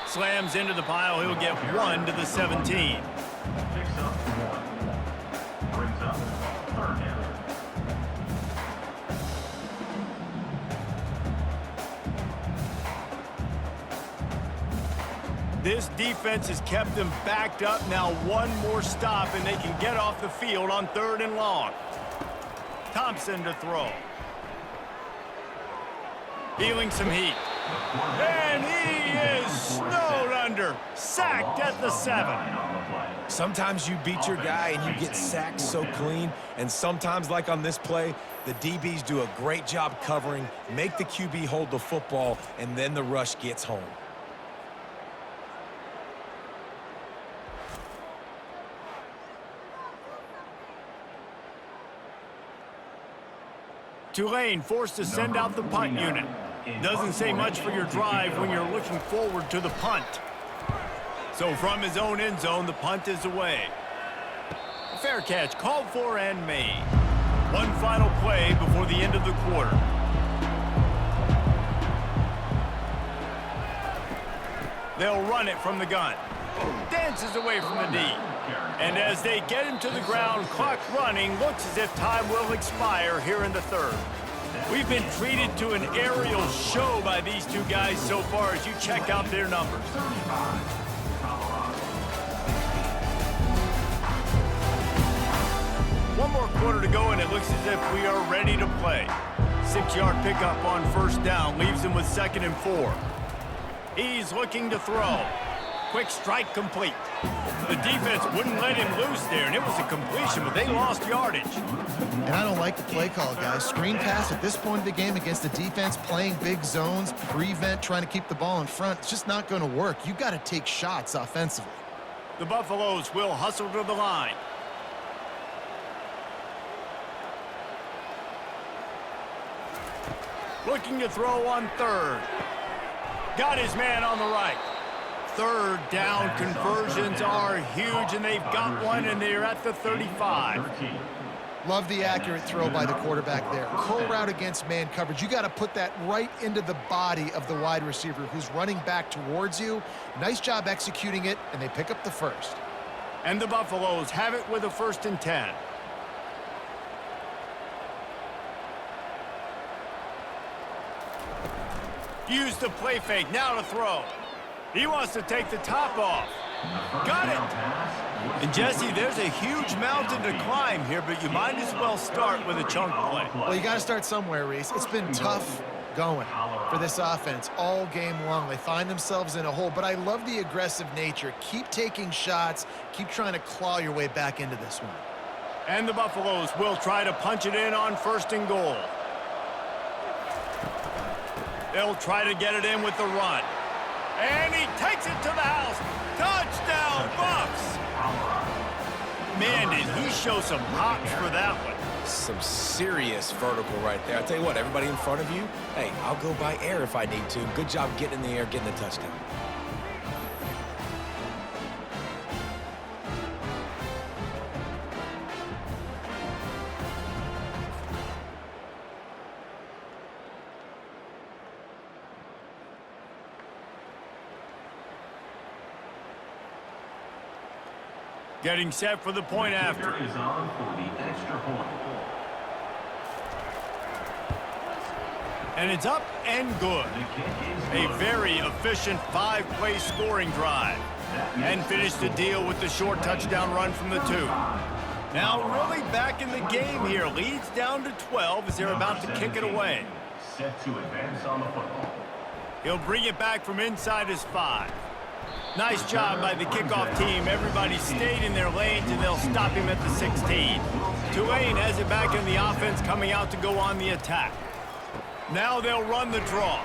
Slams into the pile. He'll get 1 to the 17. Picks up 1. Brings up 3rd down. This defense has kept them backed up. Now one more stop, and they can get off the field on 3rd and long. Thompson to throw. Feeling some heat. And he is snowed under. Sacked at the 7. Sometimes you beat your guy and you get sacked so clean, and sometimes, like on this play, the DBs do a great job covering, make the QB hold the football, and then the rush gets home. Tulane forced to send out the punt unit. Doesn't say much for your drive when you're looking forward to the punt. So from his own end zone, the punt is away. A fair catch called for and made. One final play before the end of the quarter. They'll run it from the gun. Dances away from the D. And as they get him to the ground, clock running, looks as if time will expire here in the 3rd. We've been treated to an aerial show by these two guys so far as you check out their numbers. One more quarter to go, and it looks as if we are ready to play. 6-yard pickup on 1st down leaves him with 2nd and 4. He's looking to throw. Quick strike complete. The defense wouldn't let him loose there, and it was a completion, but they lost yardage. And I don't like the play call, guys. Screen pass at this point of the game against the defense, playing big zones, prevent, trying to keep the ball in front. It's just not going to work. You've got to take shots offensively. The Buffaloes will hustle to the line. Looking to throw on 3rd. Got his man on the right. 3rd down conversions are huge, and they've got one, and they're at the 35. Love the accurate throw by the quarterback there. Curl route against man coverage. You got to put that right into the body of the wide receiver who's running back towards you. Nice job executing it, and they pick up the 1st. And the Buffaloes have it with a 1st and 10. Use the play fake, now to throw. He wants to take the top off. Got it. And Jesse, there's a huge mountain to climb here, but you might as well start with a chunk play. Well, you got to start somewhere, Reese. It's been tough going for this offense all game long. They find themselves in a hole, but I love the aggressive nature. Keep taking shots. Keep trying to claw your way back into this one. And the Buffaloes will try to punch it in on 1st and goal. They'll try to get it in with the run. And he takes it to the house. Touchdown, Buffs! Man, did he show some hops for that one. Some serious vertical right there. I'll tell you what, everybody in front of you, hey, I'll go by air if I need to. Good job getting in the air, getting the touchdown. Getting set for the point after. Is on for the extra point. And it's up and good. A very efficient 5-play scoring drive. And finished the deal with the short touchdown run from the 2. Now really back in the game here. Leads down to 12 as they're about to kick it away. set to advance on the football. He'll bring it back from inside his 5. Nice job by the kickoff team. Everybody stayed in their lanes, and they'll stop him at the 16. Tulane has it back in the offense, coming out to go on the attack. Now they'll run the draw.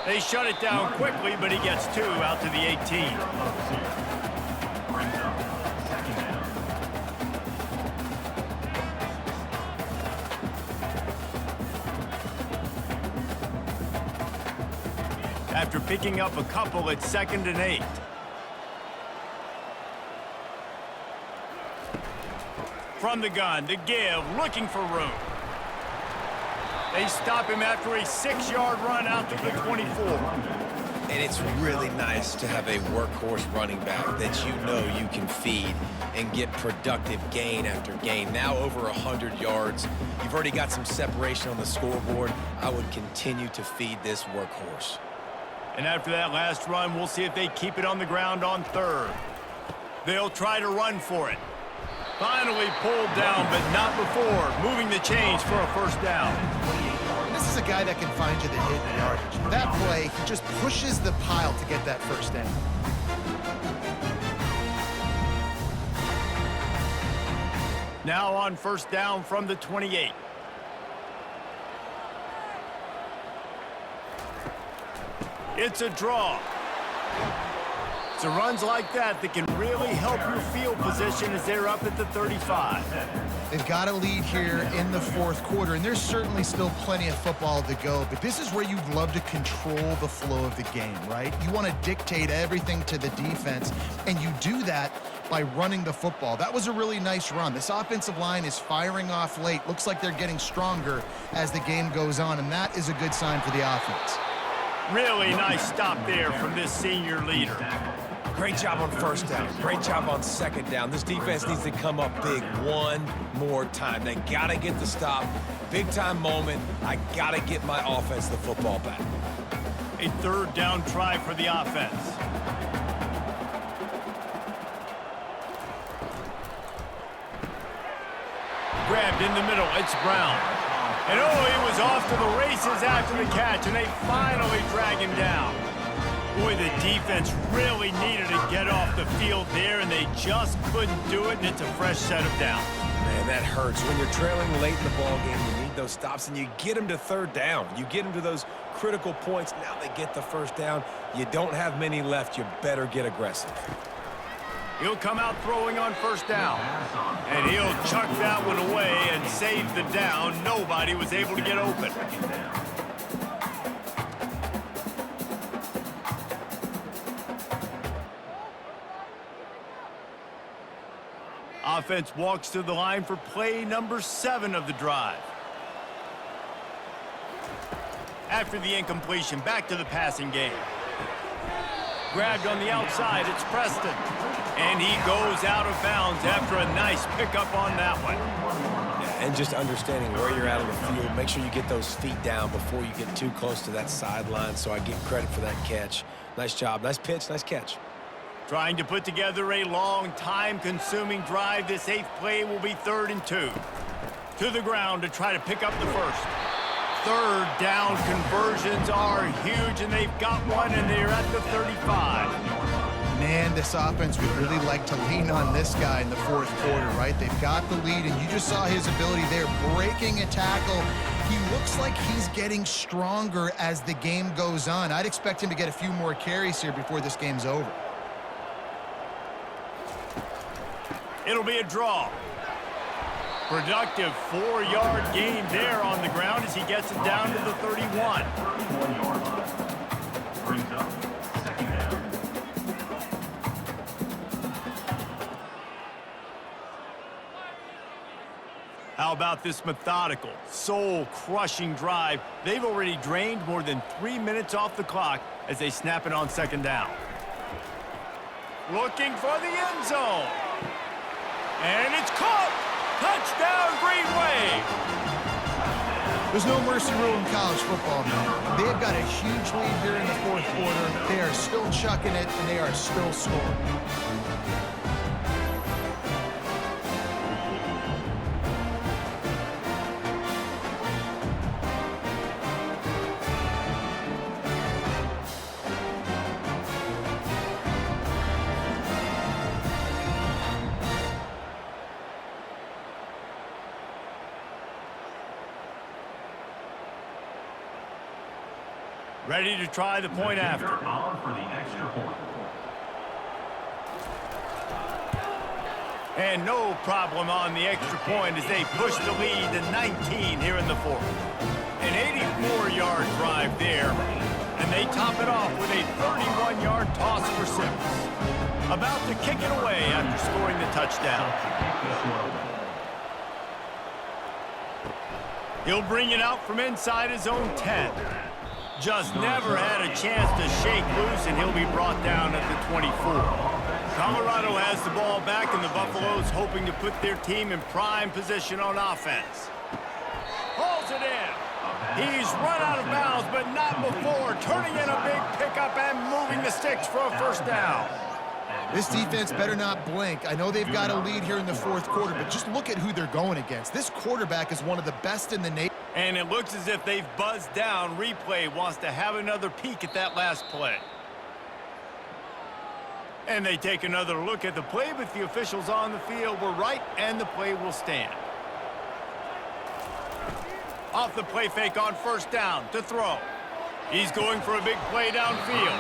They shut it down quickly, but he gets 2 out to the 18. Brings up second down. After picking up a couple, it's 2nd and 8. From the gun, the give, looking for room. They stop him after a 6-yard run out to the 24. And it's really nice to have a workhorse running back that you know you can feed and get productive gain after gain. Now over 100 yards. You've already got some separation on the scoreboard. I would continue to feed this workhorse. And after that last run, we'll see if they keep it on the ground on 3rd. They'll try to run for it. Finally pulled down, but not before moving the chains for a 1st down. This is a guy that can find you the hidden yardage. That play, he just pushes the pile to get that 1st down. Now on 1st down from the 28. It's a draw. So runs like that can really help your field position as they're up at the 35. They've got a lead here in the 4th quarter, and there's certainly still plenty of football to go, but this is where you'd love to control the flow of the game, right? You want to dictate everything to the defense, and you do that by running the football. That was a really nice run. This offensive line is firing off late. Looks like they're getting stronger as the game goes on, and that is a good sign for the offense. Really nice stop there from this senior leader. Great job on 1st down. Great job on 2nd down. This defense needs to come up big one more time. They got to get the stop. Big-time moment. I got to get my offense the football back. A 3rd down try for the offense. Grabbed in the middle. It's Brown. And oh, he was off to the races after the catch, and they finally drag him down. Boy, the defense really needed to get off the field there, and they just couldn't do it, and it's a fresh set of downs. Man, that hurts. When you're trailing late in the ball game, you need those stops, and you get them to 3rd down. You get them to those critical points. Now they get the 1st down. You don't have many left. You better get aggressive. He'll come out throwing on 1st down, and he'll chuck that one away and save the down. Nobody was able to get open. Offense walks to the line for play number 7 of the drive. After the incompletion, back to the passing game. Grabbed on the outside, it's Preston. And he goes out of bounds after a nice pickup on that one. Yeah, and just understanding where you're at on the field, make sure you get those feet down before you get too close to that sideline, so I give credit for that catch. Nice job, nice pitch, nice catch. Trying to put together a long, time-consuming drive. This 8th play will be 3rd and 2. To the ground to try to pick up the 1st. 3rd down conversions are huge, and they've got one, and they're at the 35. Man, this offense would really like to lean on this guy in the 4th quarter, right? They've got the lead, and you just saw his ability there, breaking a tackle. He looks like he's getting stronger as the game goes on. I'd expect him to get a few more carries here before this game's over. It'll be a draw. Productive 4-yard gain there on the ground as he gets it down to the 31. 31-yard line. Brings up second down. How about this methodical, soul-crushing drive? They've already drained more than 3 minutes off the clock as they snap it on 2nd down. Looking for the end zone. And it's caught! Touchdown, Green Wave! There's no mercy rule in college football, man. They've got a huge lead here in the 4th quarter. They are still chucking it, and they are still scoring. Ready to try the point after. On for the extra point. And no problem on the extra point as they push the lead to 19 here in the fourth. An 84-yard drive there, and they top it off with a 31-yard toss for 6. About to kick it away after scoring the touchdown. He'll bring it out from inside his own 10. Just never had a chance to shake loose, and he'll be brought down at the 24. Colorado has the ball back, and the Buffaloes hoping to put their team in prime position on offense. Hauls it in. He's run out of bounds, but not before turning in a big pickup and moving the sticks for a first down. This defense better not blink. I know they've got a lead here in the fourth quarter, but just look at who they're going against. This quarterback is one of the best in the nation. And it looks as if they've buzzed down. Replay wants to have another peek at that last play. And they take another look at the play, but the officials on the field were right, and the play will stand. Off the play fake on first down to throw. He's going for a big play downfield.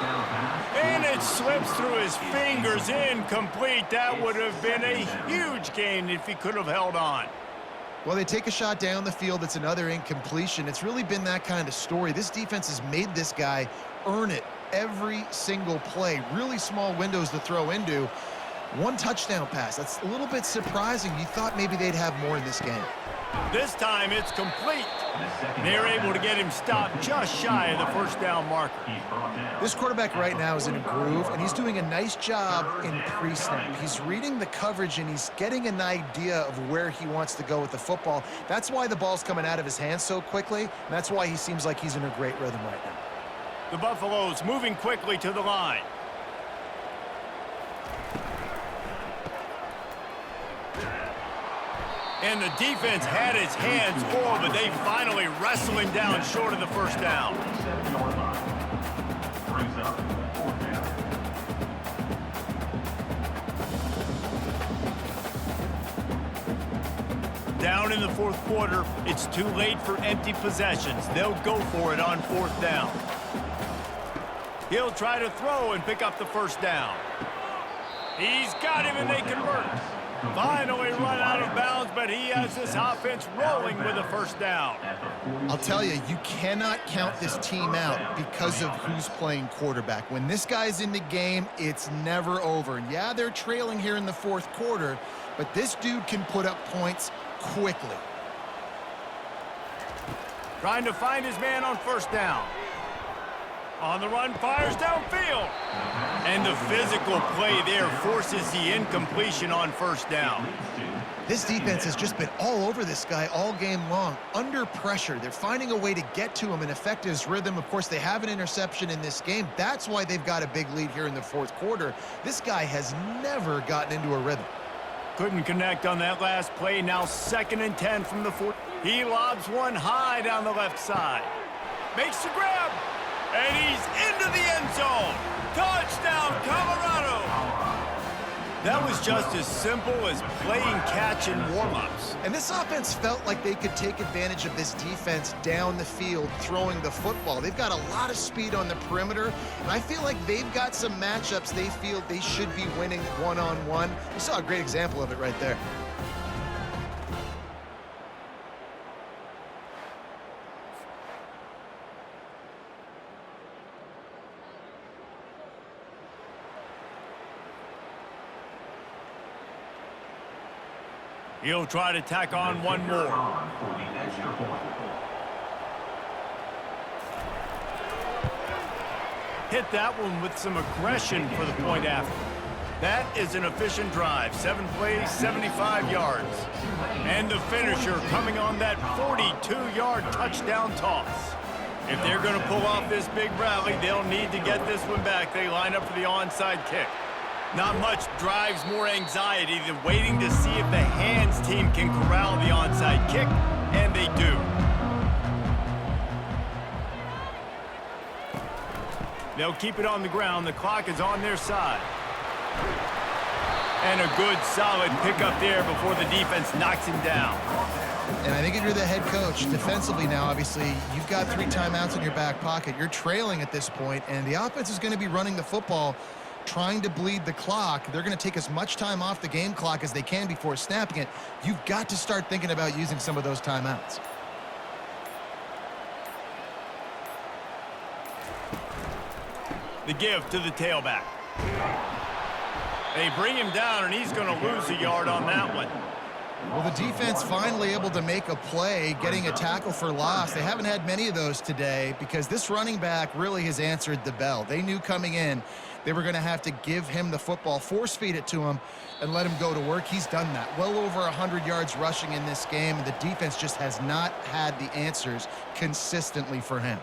And it slips through his fingers, incomplete. That would have been a huge gain if he could have held on. Well, they take a shot down the field. It's another incompletion. It's really been that kind of story. This defense has made this guy earn it every single play. Really small windows to throw into. One touchdown pass. That's a little bit surprising. You thought maybe they'd have more in this game. This time it's complete. They're able to get him stopped just shy of the first down marker. This quarterback right now is in a groove, and he's doing a nice job in pre-snap. He's reading the coverage, and he's getting an idea of where he wants to go with the football. That's why the ball's coming out of his hands so quickly, and that's why he seems like he's in a great rhythm right now. The Buffaloes moving quickly to the line. And the defense had his hands full, but they finally wrestle him down short of the first down. Brings up fourth down. Down in the fourth quarter, it's too late for empty possessions. They'll go for it on fourth down. He'll try to throw and pick up the first down. He's got him, and they convert. Finally run out of bounds, but he has this offense rolling with a first down. I'll tell you, you cannot count this team out because of who's playing quarterback. When this guy's in the game, it's never over. And yeah, they're trailing here in the fourth quarter, but this dude can put up points quickly. Trying to find his man on first down. On the run, fires downfield. And the physical play there forces the incompletion on first down. This defense has just been all over this guy all game long. Under pressure, they're finding a way to get to him and affect his rhythm. Of course, they have an interception in this game. That's why they've got a big lead here in the fourth quarter. This guy has never gotten into a rhythm. Couldn't connect on that last play. Now 2nd and 10 from the 4. He lobs one high down the left side. Makes the grab. And he's into the end zone. Touchdown, Colorado. That was just as simple as playing catch in warm-ups. And this offense felt like they could take advantage of this defense down the field throwing the football. They've got a lot of speed on the perimeter, and I feel like they've got some matchups they feel they should be winning one-on-one. You saw a great example of it right there. He'll try to tack on one more. Hit that one with some aggression for the point after. That is an efficient drive. 7 plays, 75 yards. And the finisher coming on that 42-yard touchdown toss. If they're going to pull off this big rally, they'll need to get this one back. They line up for the onside kick. Not much drives more anxiety than waiting to see if the hands team can corral the onside kick, and they do. They'll keep it on the ground. The clock is on their side. And a good, solid pickup there before the defense knocks him down. And I think if you're the head coach, defensively now, obviously, you've got 3 timeouts in your back pocket. You're trailing at this point, and the offense is going to be running the football, trying to bleed the clock. They're going to take as much time off the game clock as they can before snapping it. You've got to start thinking about using some of those timeouts. The give to the tailback. They bring him down, and he's going to lose a yard on that one. Well, the defense finally able to make a play, getting a tackle for loss. They haven't had many of those today because this running back really has answered the bell. They knew coming in they were going to have to give him the football, force feed it to him, and let him go to work. He's done that. Well over 100 yards rushing in this game, and the defense just has not had the answers consistently for him.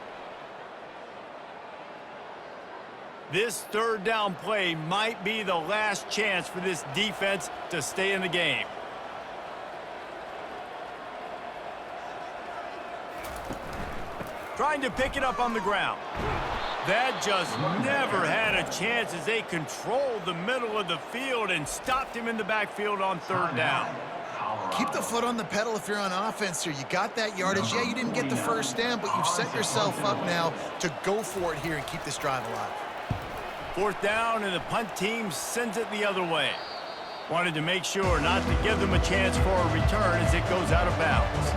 This third down play might be the last chance for this defense to stay in the game. Trying to pick it up on the ground. That just never had a chance as they controlled the middle of the field and stopped him in the backfield on third down. Keep the foot on the pedal if you're on offense here. You got that yardage. Yeah, you didn't get the first down, but you've set yourself up now to go for it here and keep this drive alive. Fourth down, and the punt team sends it the other way. Wanted to make sure not to give them a chance for a return as it goes out of bounds.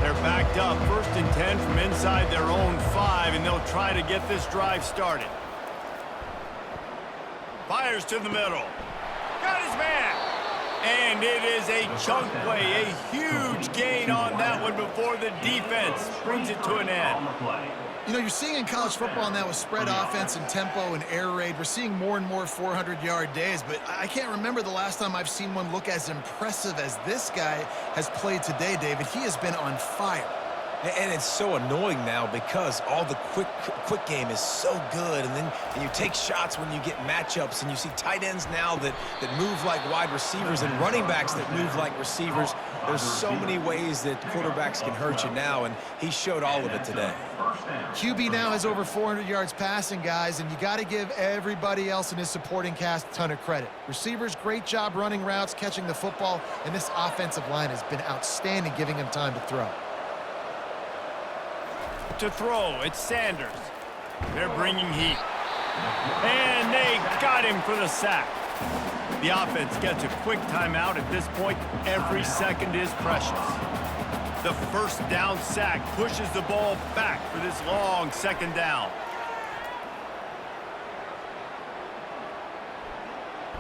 They're backed up 1st and 10 from inside their own 5, and they'll try to get this drive started. Fires to the middle. Got his man. And it is a chunk play, a huge gain on that one before the defense brings it to an end. You know, you're seeing in college football now with spread offense and tempo and air raid, we're seeing more and more 400-yard days, but I can't remember the last time I've seen one look as impressive as this guy has played today, David. He has been on fire. And it's so annoying now because all the quick game is so good, and then you take shots when you get matchups, and you see tight ends now that move like wide receivers and running backs that move like receivers. There's so many ways that quarterbacks can hurt you now, and he showed all of it today. QB now has over 400 yards passing, guys, and you got to give everybody else in his supporting cast a ton of credit. Receivers, great job running routes, catching the football, and this offensive line has been outstanding, giving him time to throw. To throw, it's Sanders. They're bringing heat. And they got him for the sack. The offense gets a quick timeout at this point. Every second is precious. The first down sack pushes the ball back for this long second down.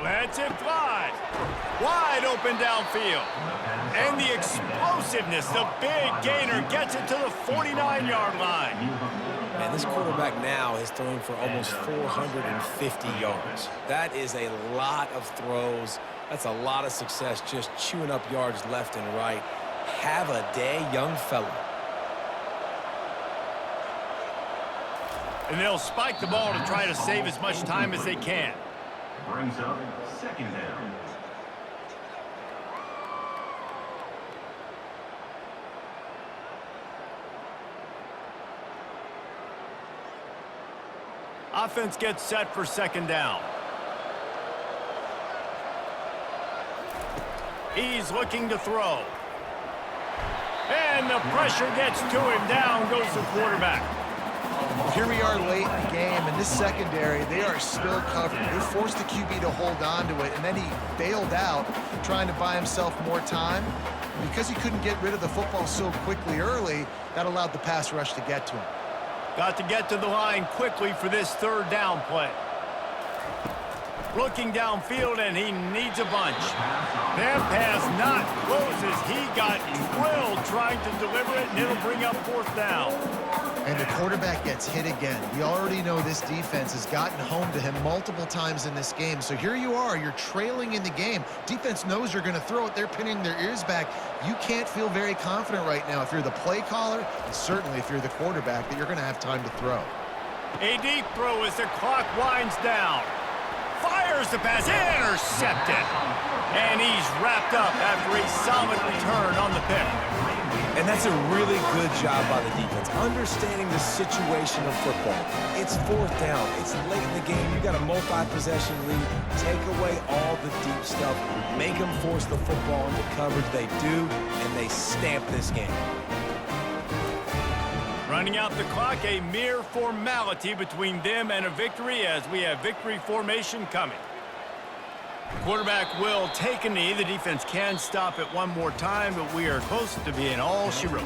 Lets it fly. Wide open downfield. And the explosiveness, the big gainer gets it to the 49-yard line. And this quarterback now is throwing for almost 450 yards. That is a lot of throws. That's a lot of success, just chewing up yards left and right. Have a day, young fella. And they'll spike the ball to try to save as much time as they can. Brings up second down. Offense gets set for second down. He's looking to throw. And the pressure gets to him. Down goes the quarterback. Here we are late in the game, and this secondary, they are still covered. They forced the QB to hold on to it, and then he bailed out, trying to buy himself more time. Because he couldn't get rid of the football so quickly early, that allowed the pass rush to get to him. Got to get to the line quickly for this third down play. Looking downfield, and he needs a bunch. That pass not close as he got drilled trying to deliver it, and it'll bring up fourth down. And the quarterback gets hit again. We already know this defense has gotten home to him multiple times in this game. So here you are, you're trailing in the game. Defense knows you're going to throw it. They're pinning their ears back. You can't feel very confident right now if you're the play caller, and certainly if you're the quarterback, that you're going to have time to throw. A deep throw as the clock winds down. Fires the pass, intercepted. And he's wrapped up after a solid return on the pick. And that's a really good job by the defense, understanding the situation of football. It's fourth down. It's late in the game. You got a multi-possession lead. Take away all the deep stuff. Make them force the football into coverage. They do, and they stamp this game. Running out the clock, a mere formality between them and a victory as we have victory formation coming. Quarterback will take a knee. The defense can stop it one more time, but we are close to being all she wrote.